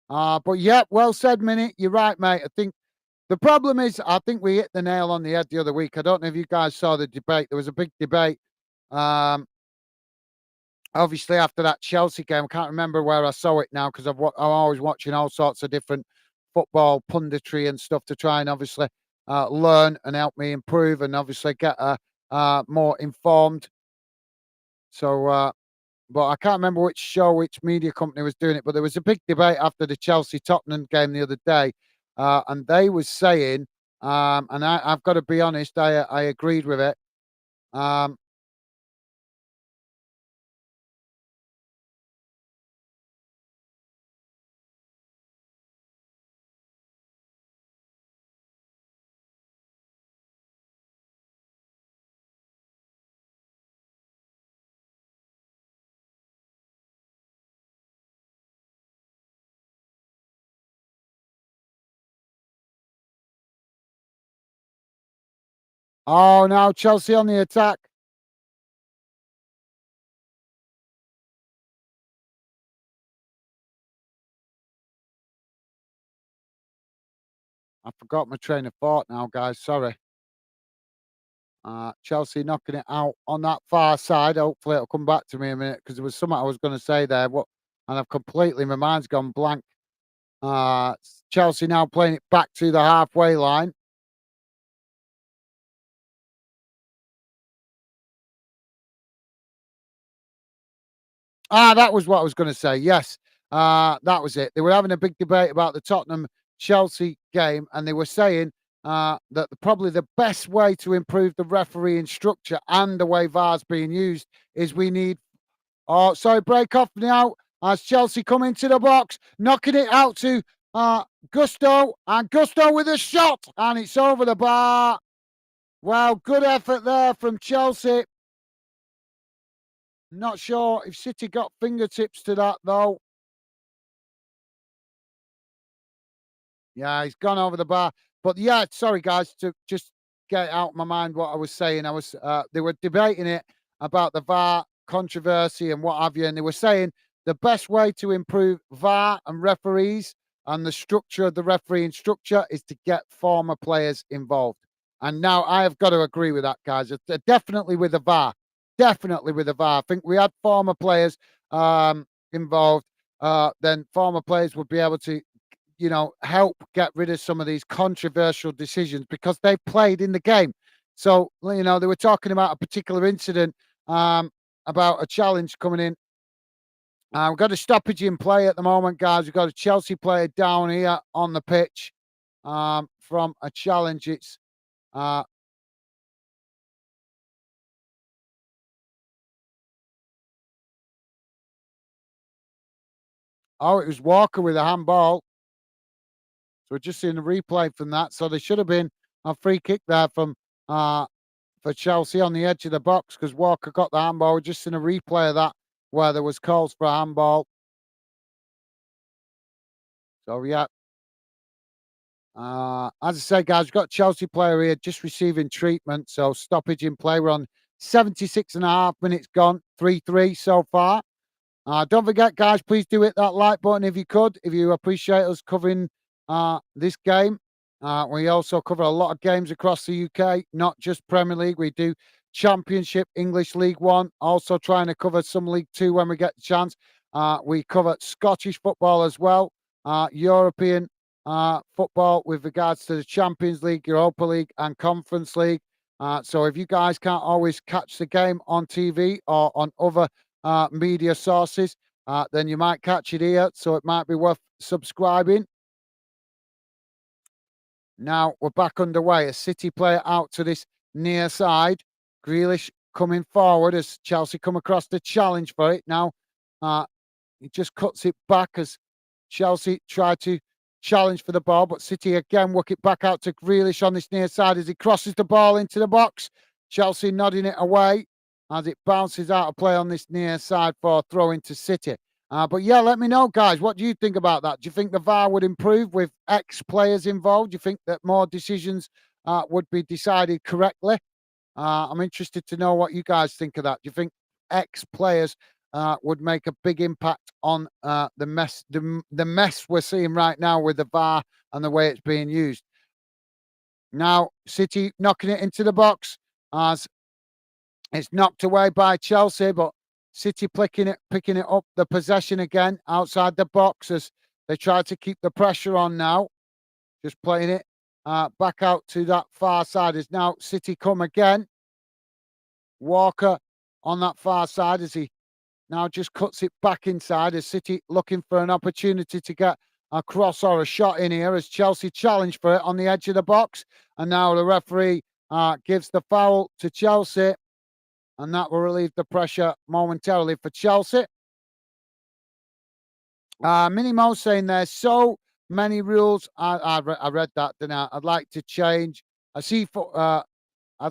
But yeah, well said, Minnie. You're right, mate. I think the problem is, I think we hit the nail on the head the other week. I don't know if you guys saw the debate. There was a big debate. Obviously, after that Chelsea game, I can't remember where I saw it now because I'm always watching all sorts of different football punditry and stuff to try and obviously learn and help me improve and obviously get more informed. So, but I can't remember which show, which media company was doing it. But there was a big debate after the Chelsea Tottenham game the other day, and they was saying, and I've got to be honest, I agreed with it. Oh, now Chelsea on the attack. I forgot my train of thought now, guys. Sorry. Chelsea knocking it out on that far side. Hopefully, it'll come back to me in a minute because there was something I was going to say there. And I've completely, my mind's gone blank. Chelsea now playing it back to the halfway line. That was what I was going to say. Yes, that was it. They were having a big debate about the Tottenham Chelsea game, and they were saying that probably the best way to improve the refereeing structure and the way VAR's being used is we need. Oh, sorry, break off now as Chelsea come into the box, knocking it out to Gusto, and Gusto with a shot, and it's over the bar. Well, good effort there from Chelsea. Not sure if City got fingertips to that, though. Yeah, he's gone over the bar. But yeah, sorry, guys, to just get out of my mind what I was saying. They were debating it about the VAR controversy and what have you, and they were saying the best way to improve VAR and referees and the structure of the refereeing structure is to get former players involved. And now I have got to agree with that, guys. Definitely with the VAR. Definitely with the VAR. I think we had former players involved. then former players would be able to, help get rid of some of these controversial decisions because they played in the game. So, they were talking about a particular incident, about a challenge coming in. We've got a stoppage in play at the moment, guys. We've got a Chelsea player down here on the pitch, from a challenge. It's uh, it was Walker with a handball. So we're just seeing the replay from that. So there should have been a free kick there from uh, for Chelsea on the edge of the box because Walker got the handball. We're just in a replay of that where there was calls for a handball. So yeah, as I say, guys, we've got Chelsea player here just receiving treatment. So stoppage in play. We're on 76 and a half minutes gone, 3-3 so far. Don't forget, guys, please do hit that like button if you could, if you appreciate us covering this game. We also cover a lot of games across the UK, not just Premier League. We do Championship, English League One, also trying to cover some League Two when we get the chance. We cover Scottish football as well, European football with regards to the Champions League, Europa League, and Conference League. So if you guys can't always catch the game on TV or on other media sources, then you might catch it here. So it might be worth subscribing. Now we're back underway. A City player out to this near side. Grealish coming forward as Chelsea come across the challenge for it. Now uh, he just cuts it back as Chelsea try to challenge for the ball, but City again work it back out to Grealish on this near side as he crosses the ball into the box. Chelsea nodding it away as it bounces out of play on this near side for a throw into City. But yeah, let me know, guys. What do you think about that? Do you think the VAR would improve with ex players involved? Do you think that more decisions would be decided correctly? I'm interested to know what you guys think of that. Do you think ex players would make a big impact on the mess we're seeing right now with the VAR and the way it's being used? Now, City knocking it into the box as it's knocked away by Chelsea, but City picking it up, the possession again outside the box as they try to keep the pressure on now. Just playing it back out to that far side as now City come again. Walker on that far side as he now just cuts it back inside as City looking for an opportunity to get a cross or a shot in here as Chelsea challenge for it on the edge of the box. And now the referee gives the foul to Chelsea, and that will relieve the pressure momentarily for Chelsea. Mini Mo saying there's so many rules. I read that, didn't I? I'd like to change. I see. I'd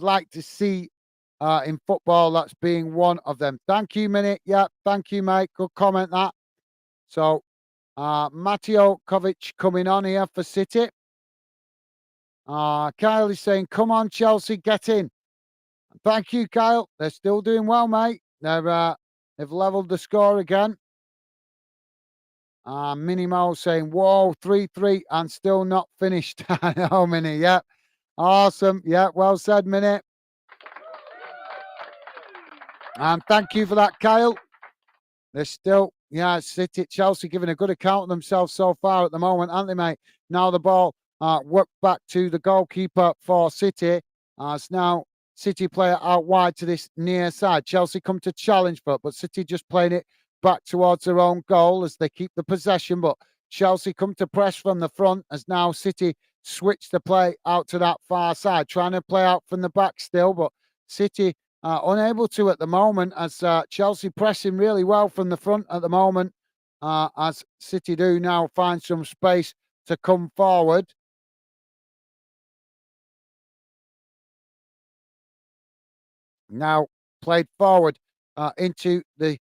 like to see in football that's being one of them. Thank you, Minute. Yeah, thank you, mate. Good comment that. So, Mateo Kovic coming on here for City. Kyle is saying, "Come on, Chelsea, get in." Thank you, Kyle. They're still doing well, mate. They've leveled the score again. Mini Mo saying, "Whoa, 3-3 and still not finished." I know, Mini. Yeah, awesome. Yeah, well said, Mini. And thank you for that, Kyle. They're still, yeah, City, Chelsea giving a good account of themselves so far at the moment, aren't they, mate? Now the ball worked back to the goalkeeper for City. It's now City player out wide to this near side. Chelsea come to challenge for it, but City just playing it back towards their own goal as they keep the possession. But Chelsea come to press from the front as now City switch the play out to that far side, trying to play out from the back still, but City unable to at the moment as Chelsea pressing really well from the front at the moment as City do now find some space to come forward. Now played forward into the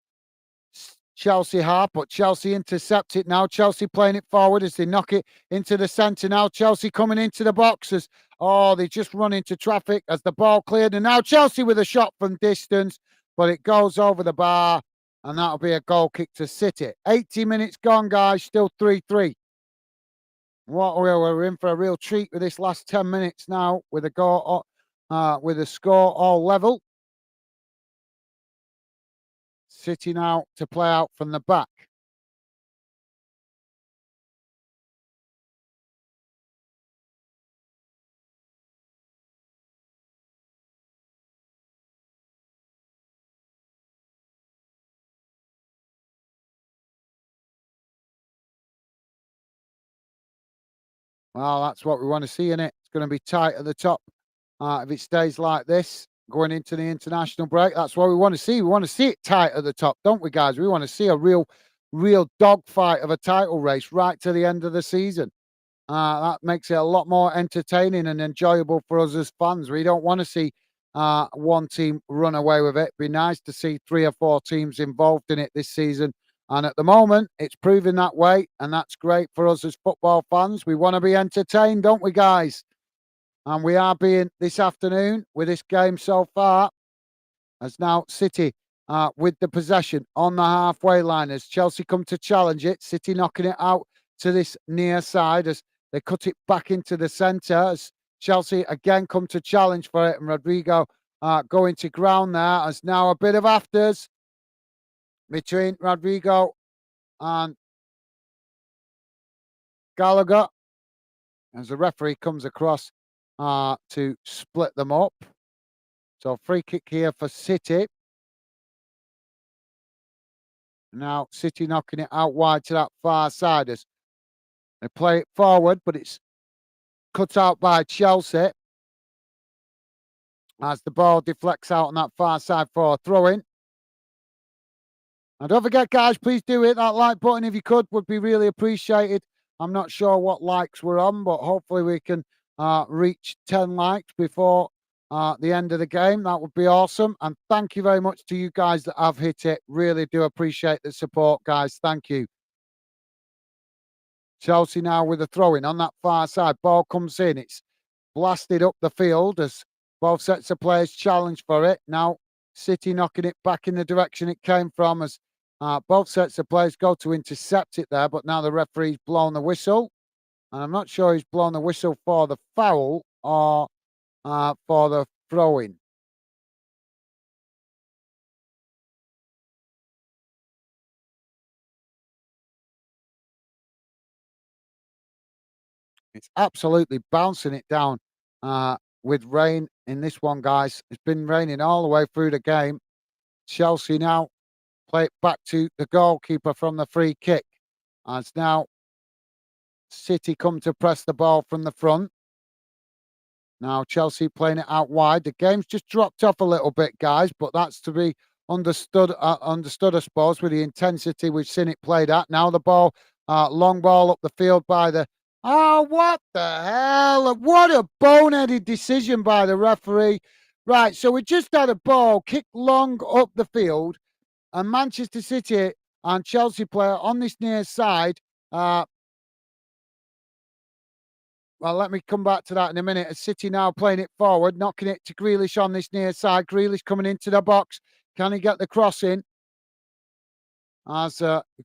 Chelsea half, but Chelsea intercept it now. Chelsea playing it forward as they knock it into the centre now. Chelsea coming into the boxes. Oh, they just run into traffic as the ball cleared. And now Chelsea with a shot from distance, but it goes over the bar. And that'll be a goal kick to City. 80 minutes gone, guys. Still 3-3. We're in for a real treat with this last 10 minutes now with a goal, with a score all level. City now to play out from the back. Well, that's what we want to see, innit? It's going to be tight at the top. If it stays like this going into the international break, that's what we want to see. We want to see it tight at the top, don't we, guys? We want to see a real dogfight of a title race right to the end of the season. That makes it a lot more entertaining and enjoyable for us as fans. We don't want to see one team run away with it. It'd be nice to see 3 or 4 teams involved in it this season. And at the moment, it's proving that way. And that's great for us as football fans. We want to be entertained, don't we, guys? And we are being this afternoon with this game so far. As now City with the possession on the halfway line as Chelsea come to challenge it. City knocking it out to this near side as they cut it back into the centre as Chelsea again come to challenge for it. And Rodrigo going to ground there as now a bit of afters between Rodrigo and Gallagher as the referee comes across to split them up. So free kick here for City. Now City knocking it out wide to that far side as they play it forward, but it's cut out by Chelsea as the ball deflects out on that far side for a throw-in. And don't forget, guys, please do hit that like button if you could. Would be really appreciated. I'm not sure what likes we're on, but hopefully we can reach 10 likes before the end of the game. That would be awesome. And thank you very much to you guys that have hit it. Really do appreciate the support, guys. Thank you. Chelsea now with a throw-in on that far side. Ball comes in. It's blasted up the field as both sets of players challenge for it. Now City knocking it back in the direction it came from as both sets of players go to intercept it there. But now the referee's blown the whistle. And I'm not sure he's blown the whistle for the foul or for the throw-in. It's absolutely bouncing it down with rain in this one, guys. It's been raining all the way through the game. Chelsea now play it back to the goalkeeper from the free kick. As now City come to press the ball from the front. Now Chelsea playing it out wide. The game's just dropped off a little bit, guys, but that's to be understood, I suppose, with the intensity we've seen it played at. Now the ball, long ball up the field by the... Oh, what the hell? What a boneheaded decision by the referee. Right, so we just had a ball kicked long up the field, and Manchester City and Chelsea player on this near side. Well, let me come back to that in a minute. As City now playing it forward, knocking it to Grealish on this near side. Grealish coming into the box. Can he get the cross in? As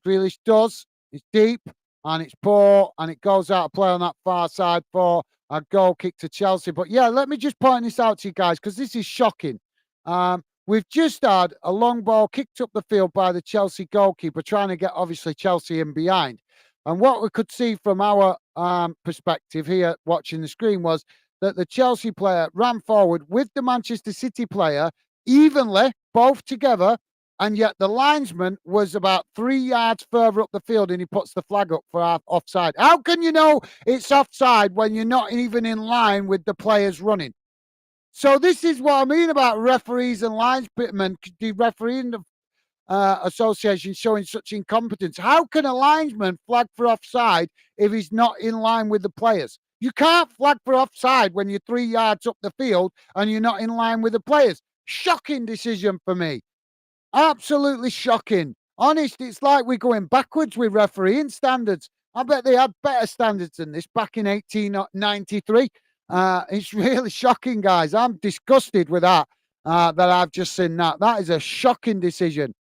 Grealish does. It's deep and it's poor and it goes out of play on that far side for a goal kick to Chelsea. But yeah, let me just point this out to you guys because this is shocking. We've just had a long ball kicked up the field by the Chelsea goalkeeper, trying to get obviously Chelsea in behind. And what we could see from our perspective here watching the screen was that the Chelsea player ran forward with the Manchester City player evenly, both together, and yet the linesman was about 3 yards further up the field and he puts the flag up for offside. How can you know it's offside when you're not even in line with the players running? So this is what I mean about referees and linesmen, the refereeing association showing such incompetence. How can a linesman flag for offside if he's not in line with the players? You can't flag for offside when you're 3 yards up the field and you're not in line with the players. Shocking decision for me. Absolutely shocking. Honest, it's like we're going backwards with refereeing standards. I bet they had better standards than this back in 1893. It's really shocking, guys. I'm disgusted with that I've just seen that. That is a shocking decision.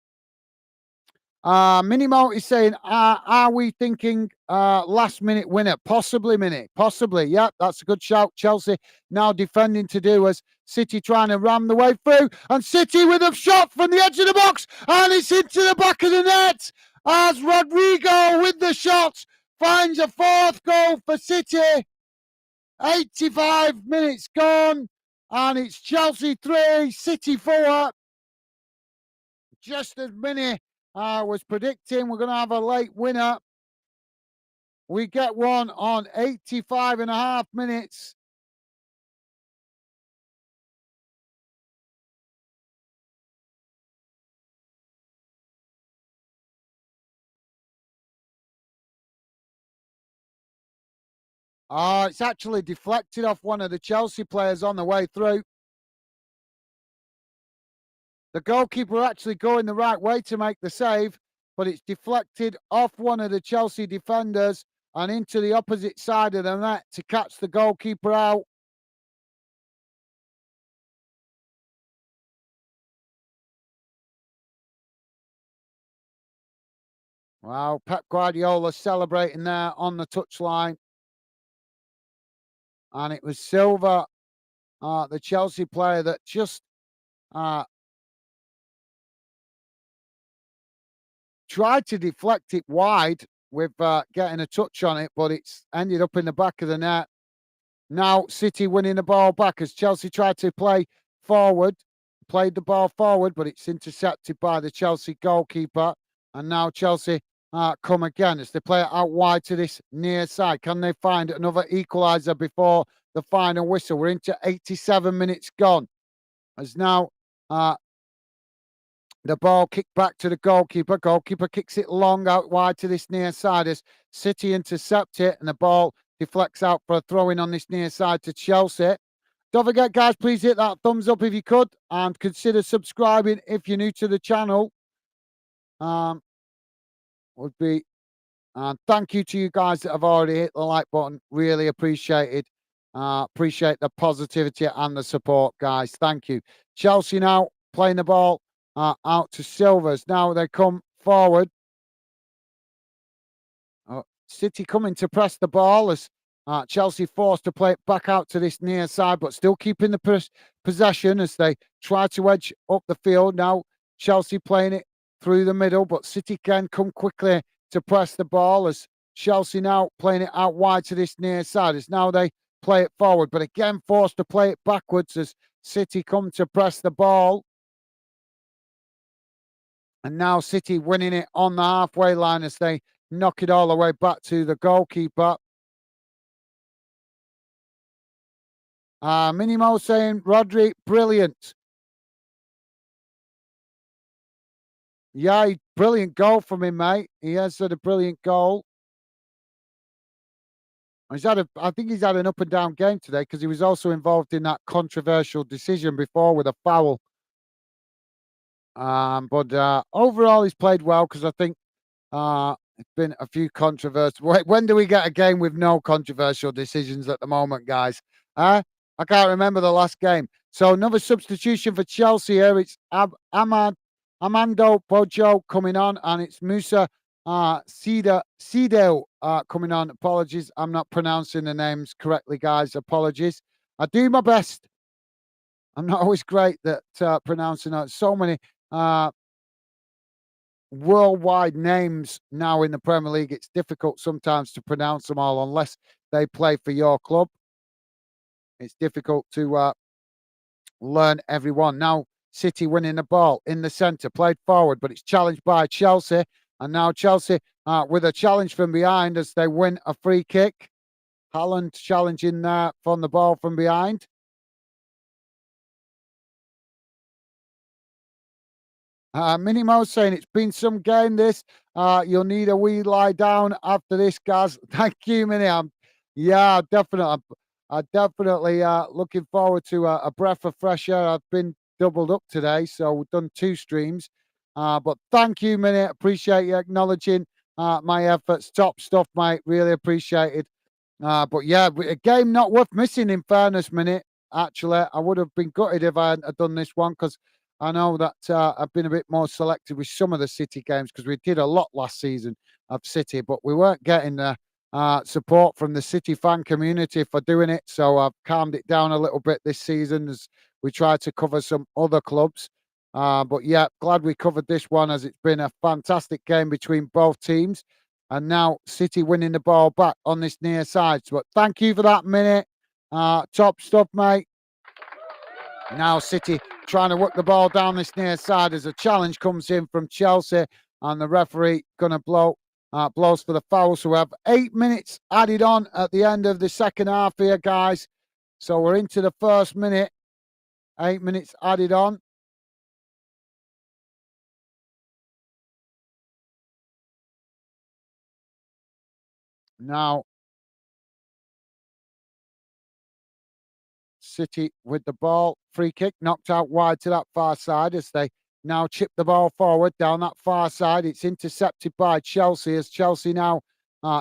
Minimo is saying, are we thinking last minute winner? Possibly, Minute. Possibly. Yeah, that's a good shout. Chelsea now defending to do as City trying to ram the way through. And City with a shot from the edge of the box. And it's into the back of the net. As Rodrigo with the shot finds a fourth goal for City. 85 minutes gone. And it's Chelsea 3, City 4. Just as Minnie was predicting, we're going to have a late winner. We get one on 85.5 minutes. Oh, it's actually deflected off one of the Chelsea players on the way through. The goalkeeper actually going the right way to make the save, but it's deflected off one of the Chelsea defenders and into the opposite side of the net to catch the goalkeeper out. Wow, Pep Guardiola celebrating there on the touchline. And it was Silva, the Chelsea player, that just uh, tried to deflect it wide with getting a touch on it, but it's ended up in the back of the net. Now City winning the ball back as Chelsea tried to play forward, played the ball forward, but it's intercepted by the Chelsea goalkeeper. And now Chelsea come again as they play it out wide to this near side. Can they find another equaliser before the final whistle? We're into 87 minutes gone. As now the ball kicked back to the goalkeeper. Goalkeeper kicks it long out wide to this near side as City intercept it, and the ball deflects out for a throw in on this near side to Chelsea. Don't forget, guys, please hit that thumbs up if you could, and consider subscribing if you're new to the channel. Would be and thank you to you guys that have already hit the like button. Really appreciated. Appreciate the positivity and the support, guys. Thank you. Chelsea now playing the ball out to Silvers. Now they come forward. City coming to press the ball as Chelsea forced to play it back out to this near side, but still keeping the possession as they try to edge up the field. Now Chelsea playing it through the middle, but City can come quickly to press the ball as Chelsea now playing it out wide to this near side. As now they play it forward, but again forced to play it backwards as City come to press the ball. And now City winning it on the halfway line as they knock it all the way back to the goalkeeper. Minimo saying, Rodri, brilliant. Yeah, brilliant goal from him, mate. He has had a brilliant goal. I think he's had an up and down game today because he was also involved in that controversial decision before with a foul. But overall, he's played well because I think it's been a few controversial. When do we get a game with no controversial decisions at the moment, guys? I can't remember the last game. So another substitution for Chelsea here. It's Amando Bojo coming on, and it's Musa Sidel coming on. Apologies, I'm not pronouncing the names correctly, guys. Apologies. I do my best. I'm not always great at pronouncing out so many worldwide names now in the Premier League. It's difficult sometimes to pronounce them all unless they play for your club. It's difficult to learn everyone. Now City winning the ball in the centre, played forward, but it's challenged by Chelsea. And now Chelsea with a challenge from behind as they win a free kick. Haaland challenging from the ball from behind. Minimo saying it's been some game this. You'll need a wee lie down after this, guys. Thank you, Mini. Yeah, definitely. I'm definitely looking forward to a breath of fresh air. I've been doubled up today, so we've done 2 streams. But thank you, Mini. Appreciate you acknowledging my efforts. Top stuff, mate. Really appreciated. But yeah, a game not worth missing in fairness, Minute. Actually, I would have been gutted if I hadn't done this one because I know that I've been a bit more selective with some of the City games because we did a lot last season of City, but we weren't getting the support from the City fan community for doing it. So I've calmed it down a little bit this season as we try to cover some other clubs. But yeah, glad we covered this one as it's been a fantastic game between both teams. And now City winning the ball back on this near side. But thank you for that, Minute. Top stuff, mate. Now City trying to work the ball down this near side as a challenge comes in from Chelsea, and the referee going to blow blows for the foul. So we have 8 minutes added on at the end of the second half here, guys. So we're into the first minute. 8 minutes added on. Now, City with the ball. Free kick knocked out wide to that far side as they now chip the ball forward down that far side. It's intercepted by Chelsea as Chelsea now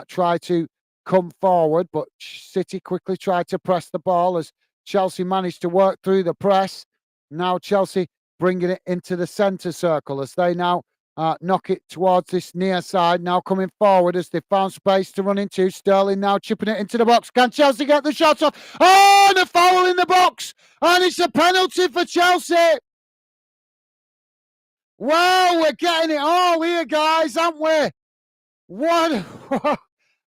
try to come forward, but City quickly try to press the ball as Chelsea managed to work through the press. Now Chelsea bringing it into the centre circle as they now knock it towards this near side. Now coming forward as they found space to run into. Sterling now chipping it into the box. Can Chelsea get the shot off? Oh, and a foul in the box. And it's a penalty for Chelsea. Well, we're getting it all here, guys, aren't we? What?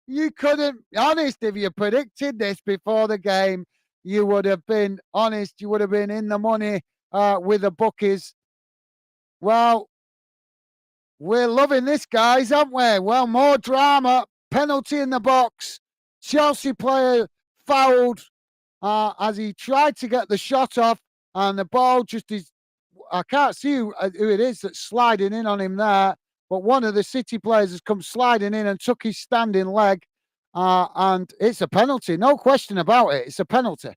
You couldn't, honest, if you predicted this before the game, you would have been honest. You would have been in the money with the bookies. Well, we're loving this, guys, aren't we? Well, more drama. Penalty in the box. Chelsea player fouled as he tried to get the shot off, and the ball just is. I can't see who it is that's sliding in on him there, but one of the City players has come sliding in and took his standing leg, and it's a penalty. No question about it. It's a penalty.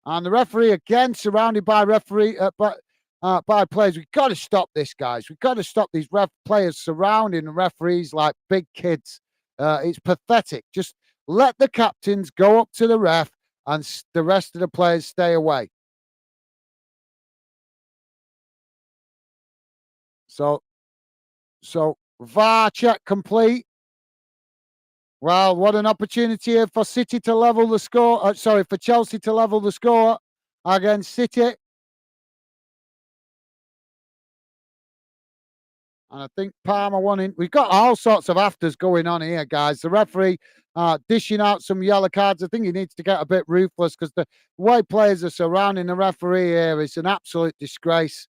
And the referee again surrounded by by players. We've got to stop this, guys. We've got to stop these players surrounding the referees like big kids. It's pathetic. Just let the captains go up to the ref and the rest of the players stay away. So VAR check complete. Well, what an opportunity here for City to level the score. For Chelsea to level the score against City. And I think Palmer won in. We've got all sorts of afters going on here, guys. The referee dishing out some yellow cards. I think he needs to get a bit ruthless because the way players are surrounding the referee here is an absolute disgrace.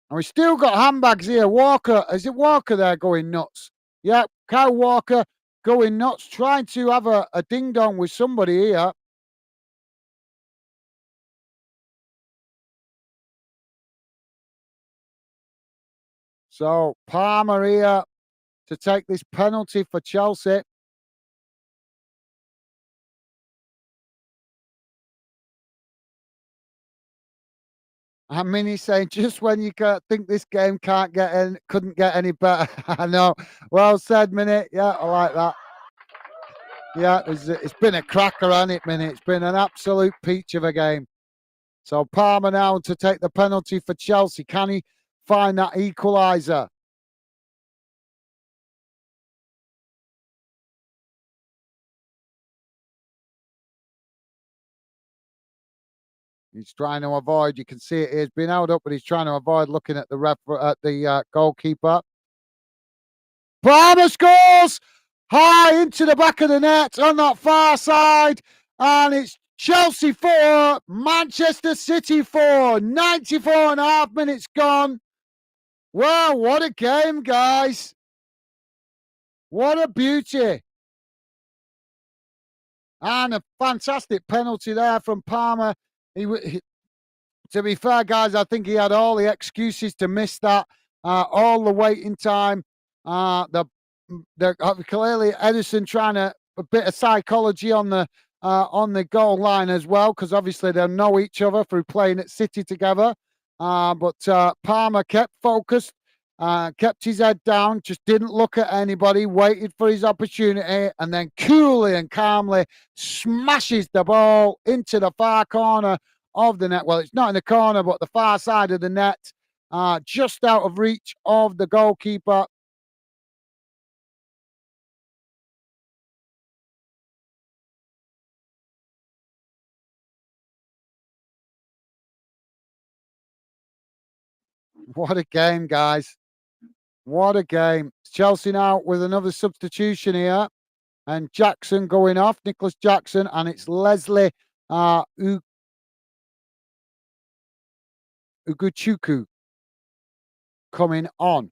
And we still got handbags here. Walker, is it Walker there going nuts? Yeah, Kyle Walker going nuts, trying to have a ding-dong with somebody here. So Palmer here to take this penalty for Chelsea. And Minnie saying, just when you think this game couldn't get any better. I know. Well said, Minnie. Yeah, I like that. Yeah, it's been a cracker, hasn't it, Minnie? It's been an absolute peach of a game. So Palmer now to take the penalty for Chelsea. Can he find that equalizer? He's trying to avoid. You can see it. He's been held up, but he's trying to avoid looking at the goalkeeper. Palmer scores high into the back of the net on that far side, and it's Chelsea 4, Manchester City 4. 94 and a half minutes gone. Well, what a game, guys. What a beauty. And a fantastic penalty there from Palmer. To be fair, guys, I think he had all the excuses to miss that, all the waiting time. The clearly Edison trying a bit of psychology on the goal line as well, because obviously they know each other through playing at City together. But Palmer kept focused, kept his head down, just didn't look at anybody, waited for his opportunity, and then coolly and calmly smashes the ball into the far corner of the net. Well, it's not in the corner, but the far side of the net, just out of reach of the goalkeeper. What a game, guys. What a game. Chelsea now with another substitution here. And Jackson going off, Nicholas Jackson, and it's Leslie Uguchuku coming on.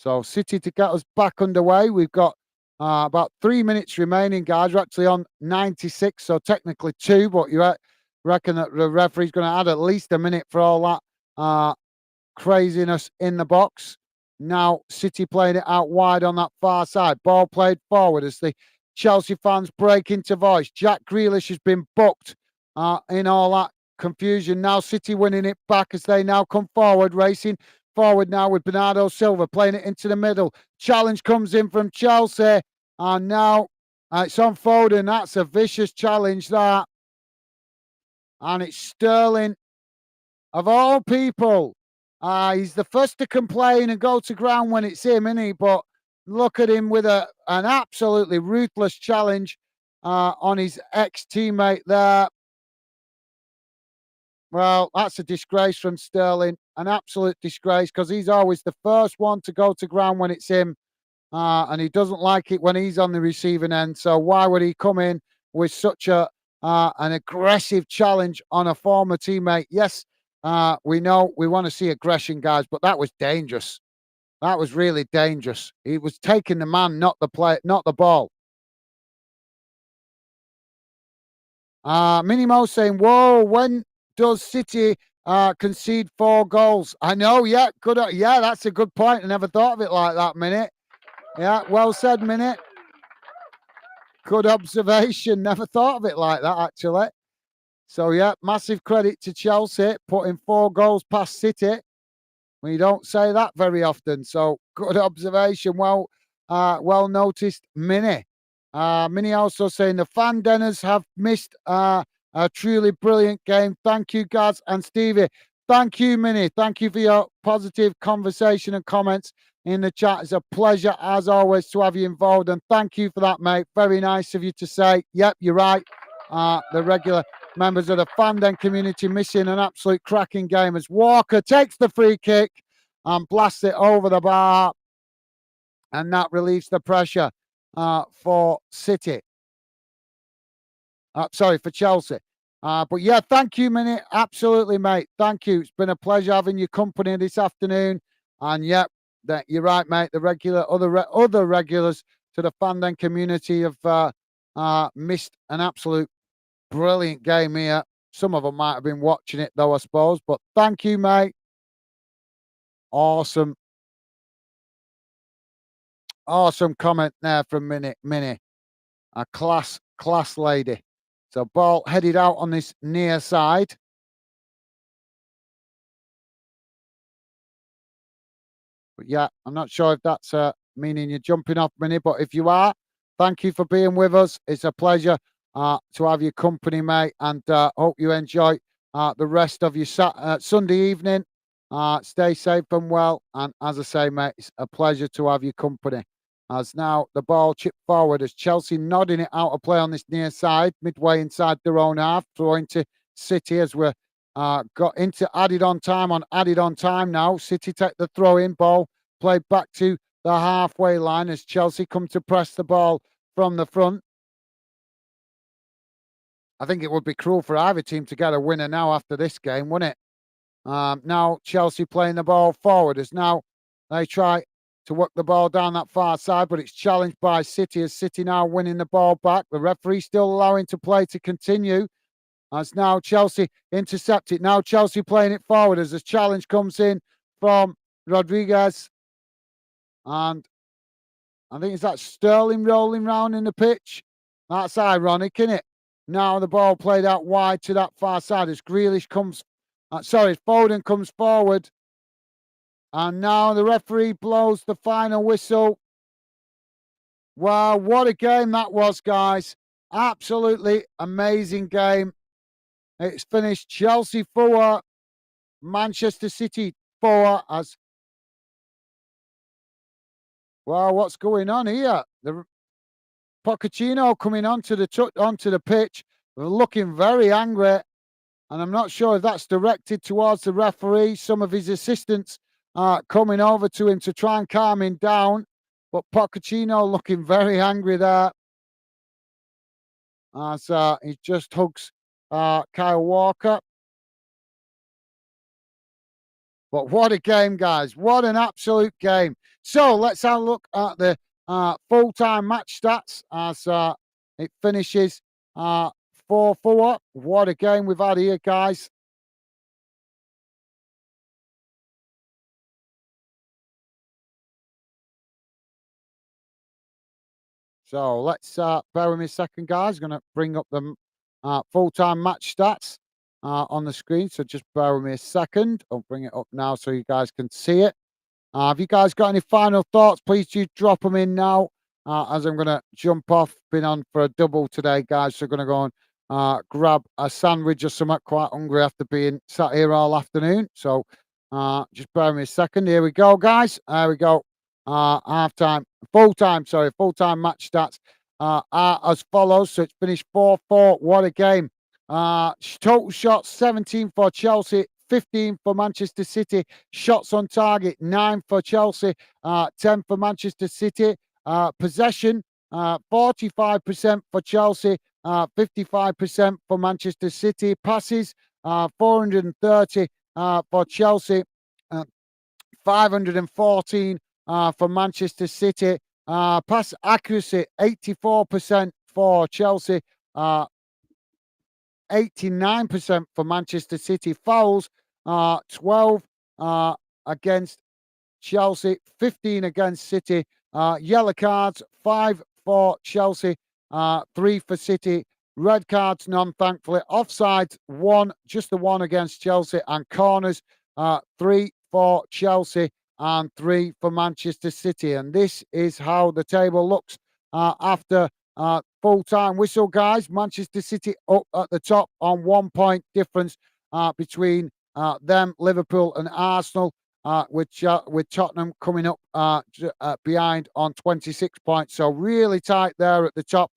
So City to get us back underway. We've got about 3 minutes remaining, guys. We're actually on 96, so technically two, but you reckon that the referee's going to add at least a minute for all that craziness in the box. Now City playing it out wide on that far side. Ball played forward as the Chelsea fans break into voice. Jack Grealish has been booked in all that confusion. Now City winning it back as they now come forward, racing forward now with Bernardo Silva playing it into the middle. Challenge comes in from Chelsea, and now it's on Foden. That's a vicious challenge, that. And it's Sterling, of all people. He's the first to complain and go to ground when it's him, isn't he? But look at him with an absolutely ruthless challenge on his ex-teammate there. Well, that's a disgrace from Sterling, an absolute disgrace, because he's always the first one to go to ground when it's him, and he doesn't like it when he's on the receiving end. So why would he come in with such an aggressive challenge on a former teammate? Yes, we know we want to see aggression, guys, but that was dangerous. That was really dangerous. He was taking the man, not the play, not the ball. Minimo saying, "Whoa, when does City concede 4 goals?" I know, yeah, good. Yeah, that's a good point. I never thought of it like that, Minute. Yeah, well said, Minute. Good observation. Never thought of it like that, actually. So, yeah, massive credit to Chelsea putting 4 goals past City. We don't say that very often. So, good observation. Well noticed, Mini. Mini also saying the fan denners have missed a truly brilliant game. Thank you, Gaz and Stevie. Thank you, Mini. Thank you for your positive conversation and comments in the chat. It's a pleasure, as always, to have you involved. And thank you for that, mate. Very nice of you to say, yep, you're right. The regular members of the fandom community missing an absolute cracking game as Walker takes the free kick and blasts it over the bar. And that relieves the pressure for City. Sorry, for Chelsea. But yeah, thank you, Minute. Absolutely, mate. Thank you. It's been a pleasure having your company this afternoon. And yeah, you're right, mate. The other regulars to the fandom community have missed an absolute brilliant game here. Some of them might have been watching it, though, I suppose. But thank you, mate. Awesome. Awesome comment there from Minnie. A class lady. So ball headed out on this near side. But yeah, I'm not sure if that's meaning you're jumping off, Minnie. But if you are, thank you for being with us. It's a pleasure to have your company, mate. And hope you enjoy the rest of your Sunday evening. Stay safe and well. And as I say, mate, it's a pleasure to have your company. As now the ball chipped forward as Chelsea nodding it out of play on this near side, midway inside their own half, throwing to City as we're got into added on time now. City take the throw in, ball played back to the halfway line as Chelsea come to press the ball from the front. I think it would be cruel for either team to get a winner now after this game, wouldn't it? Now Chelsea playing the ball forward as now they try to work the ball down that far side, but it's challenged by City as City now winning the ball back. The referee still allowing to play to continue. As now Chelsea intercept it. Now Chelsea playing it forward as the challenge comes in from Rodriguez. And I think it's that Sterling rolling round in the pitch. That's ironic, isn't it? Now the ball played out wide to that far side as Grealish comes, Foden comes forward. And now the referee blows the final whistle. Wow, what a game that was, guys. Absolutely amazing game. It's finished Chelsea 4, Manchester City 4. As well, what's going on here? The Pochettino coming onto the pitch, looking very angry, and I'm not sure if that's directed towards the referee. Some of his assistants coming over to him to try and calm him down, but Pochettino looking very angry there as he just hugs Kyle Walker. But what a game, guys. What an absolute game. So let's have a look at the full-time match stats as it finishes 4-4. What a game we've had here, guys. So let's bear with me a second, guys. Going to bring up the full-time match stats on the screen. So just bear with me a second. I'll bring it up now so you guys can see it. Have you guys got any final thoughts? Please do drop them in now as I'm going to jump off. Been on for a double today, guys. So going to go and grab a sandwich or something. Quite hungry after being sat here all afternoon. So just bear with me a second. Here we go, guys. There we go. Half-time, full-time match stats are as follows. So it's finished 4-4. What a game. Total shots, 17 for Chelsea, 15 for Manchester City. Shots on target, 9 for Chelsea, 10 for Manchester City. Possession, 45% for Chelsea, 55% for Manchester City. Passes, 430 for Chelsea, 514 for Manchester City. Pass accuracy, 84% for Chelsea, 89% for Manchester City. Fouls, 12 against Chelsea, 15 against City. Yellow cards, 5 for Chelsea, 3 for City. Red cards, none, thankfully. Offsides, 1, just the 1 against Chelsea. And corners, 3 for Chelsea and 3 for Manchester City. And this is how the table looks after full-time whistle, guys. Manchester City up at the top on 1 point difference between them, Liverpool and Arsenal, with Tottenham coming up behind on 26 points. So really tight there at the top.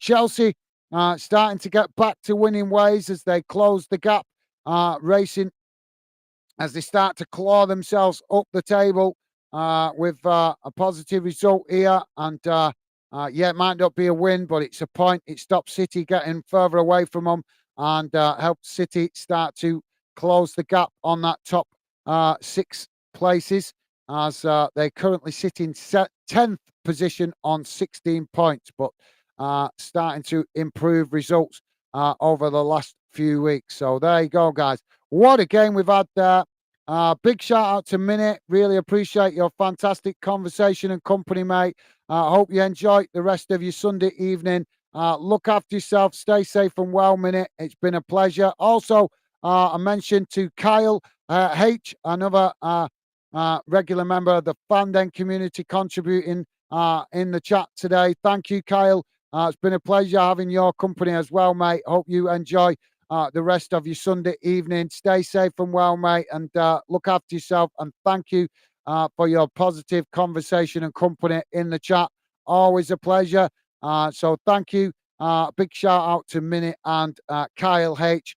Chelsea starting to get back to winning ways as they close the gap, racing as they start to claw themselves up the table with a positive result here. And yeah, it might not be a win, but it's a point. It stops City getting further away from them and helps City start to close the gap on that top 6 places as they currently sit in 10th position on 16 points, but starting to improve results over the last few weeks. So there you go, guys. What a game we've had there. Big shout out to Minute. Really appreciate your fantastic conversation and company, mate. Hope you enjoy the rest of your Sunday evening. Look after yourself. Stay safe and well, Minute. It's been a pleasure. Also, I mentioned to Kyle H, another regular member of the Fanden community, contributing in the chat today. Thank you, Kyle. It's been a pleasure having your company as well, mate. Hope you enjoy the rest of your Sunday evening. Stay safe and well, mate, and look after yourself. And thank you for your positive conversation and company in the chat. Always a pleasure. So thank you. Big shout out to Minute and Kyle H.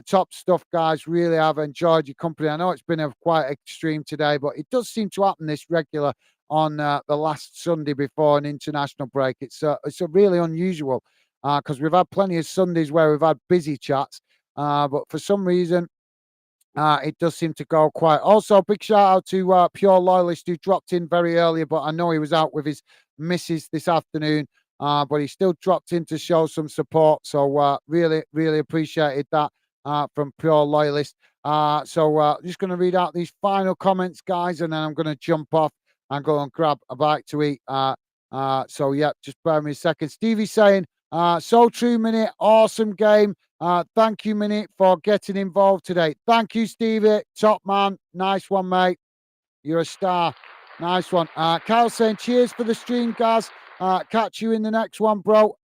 Top stuff, guys. Really have enjoyed your company. I know it's been quite extreme today, but it does seem to happen this regular on the last Sunday before an international break. It's a really unusual because we've had plenty of Sundays where we've had busy chats, but for some reason it does seem to go quiet. Also, big shout out to Pure Loyalist who dropped in very early, but I know he was out with his missus this afternoon, but he still dropped in to show some support. So really, really appreciated that from Pure Loyalist. So just going to read out these final comments, guys, and then I'm going to jump off and go and grab a bite to eat. So yeah, just bear with me a second. Stevie's saying, so true, Minute. Awesome game. Thank you, Minute, for getting involved today. Thank you, Stevie. Top man. Nice one, mate. You're a star. Nice one. Kyle saying, cheers for the stream, guys. Catch you in the next one, bro.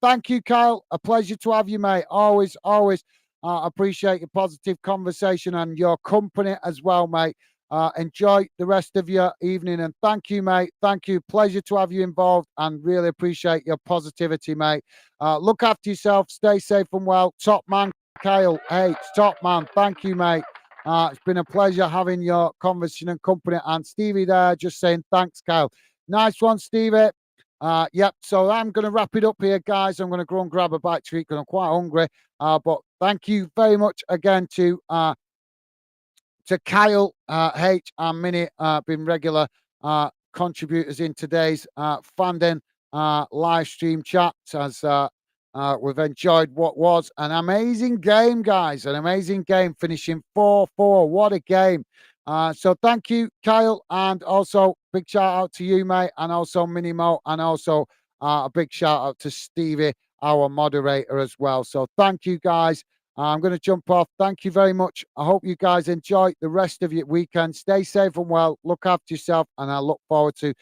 Thank you, Kyle. A pleasure to have you, mate. Always, always appreciate your positive conversation and your company as well, mate. Enjoy the rest of your evening, and thank you, mate. Thank you. Pleasure to have you involved, and really appreciate your positivity, mate. Look after yourself. Stay safe and well. Top man, Kyle H. Top man. Thank you, mate. It's been a pleasure having your conversation and company. And Stevie there just saying thanks, Kyle. Nice one, Stevie. Yep. So I'm going to wrap it up here, guys. I'm going to go and grab a bite to eat because I'm quite hungry. But thank you very much again to to Kyle, H, and Minnie, been regular contributors in today's Fandom live stream chat as we've enjoyed what was an amazing game, guys. An amazing game, finishing 4-4. What a game. So thank you, Kyle, and also big shout out to you, mate, and also Minimo, and also a big shout out to Stevie, our moderator, as well. So thank you, guys. I'm going to jump off. Thank you very much. I hope you guys enjoy the rest of your weekend. Stay safe and well. Look after yourself, and I look forward to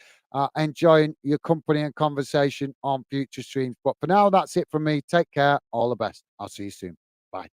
enjoying your company and conversation on future streams. But for now, that's it from me. Take care. All the best. I'll see you soon. Bye.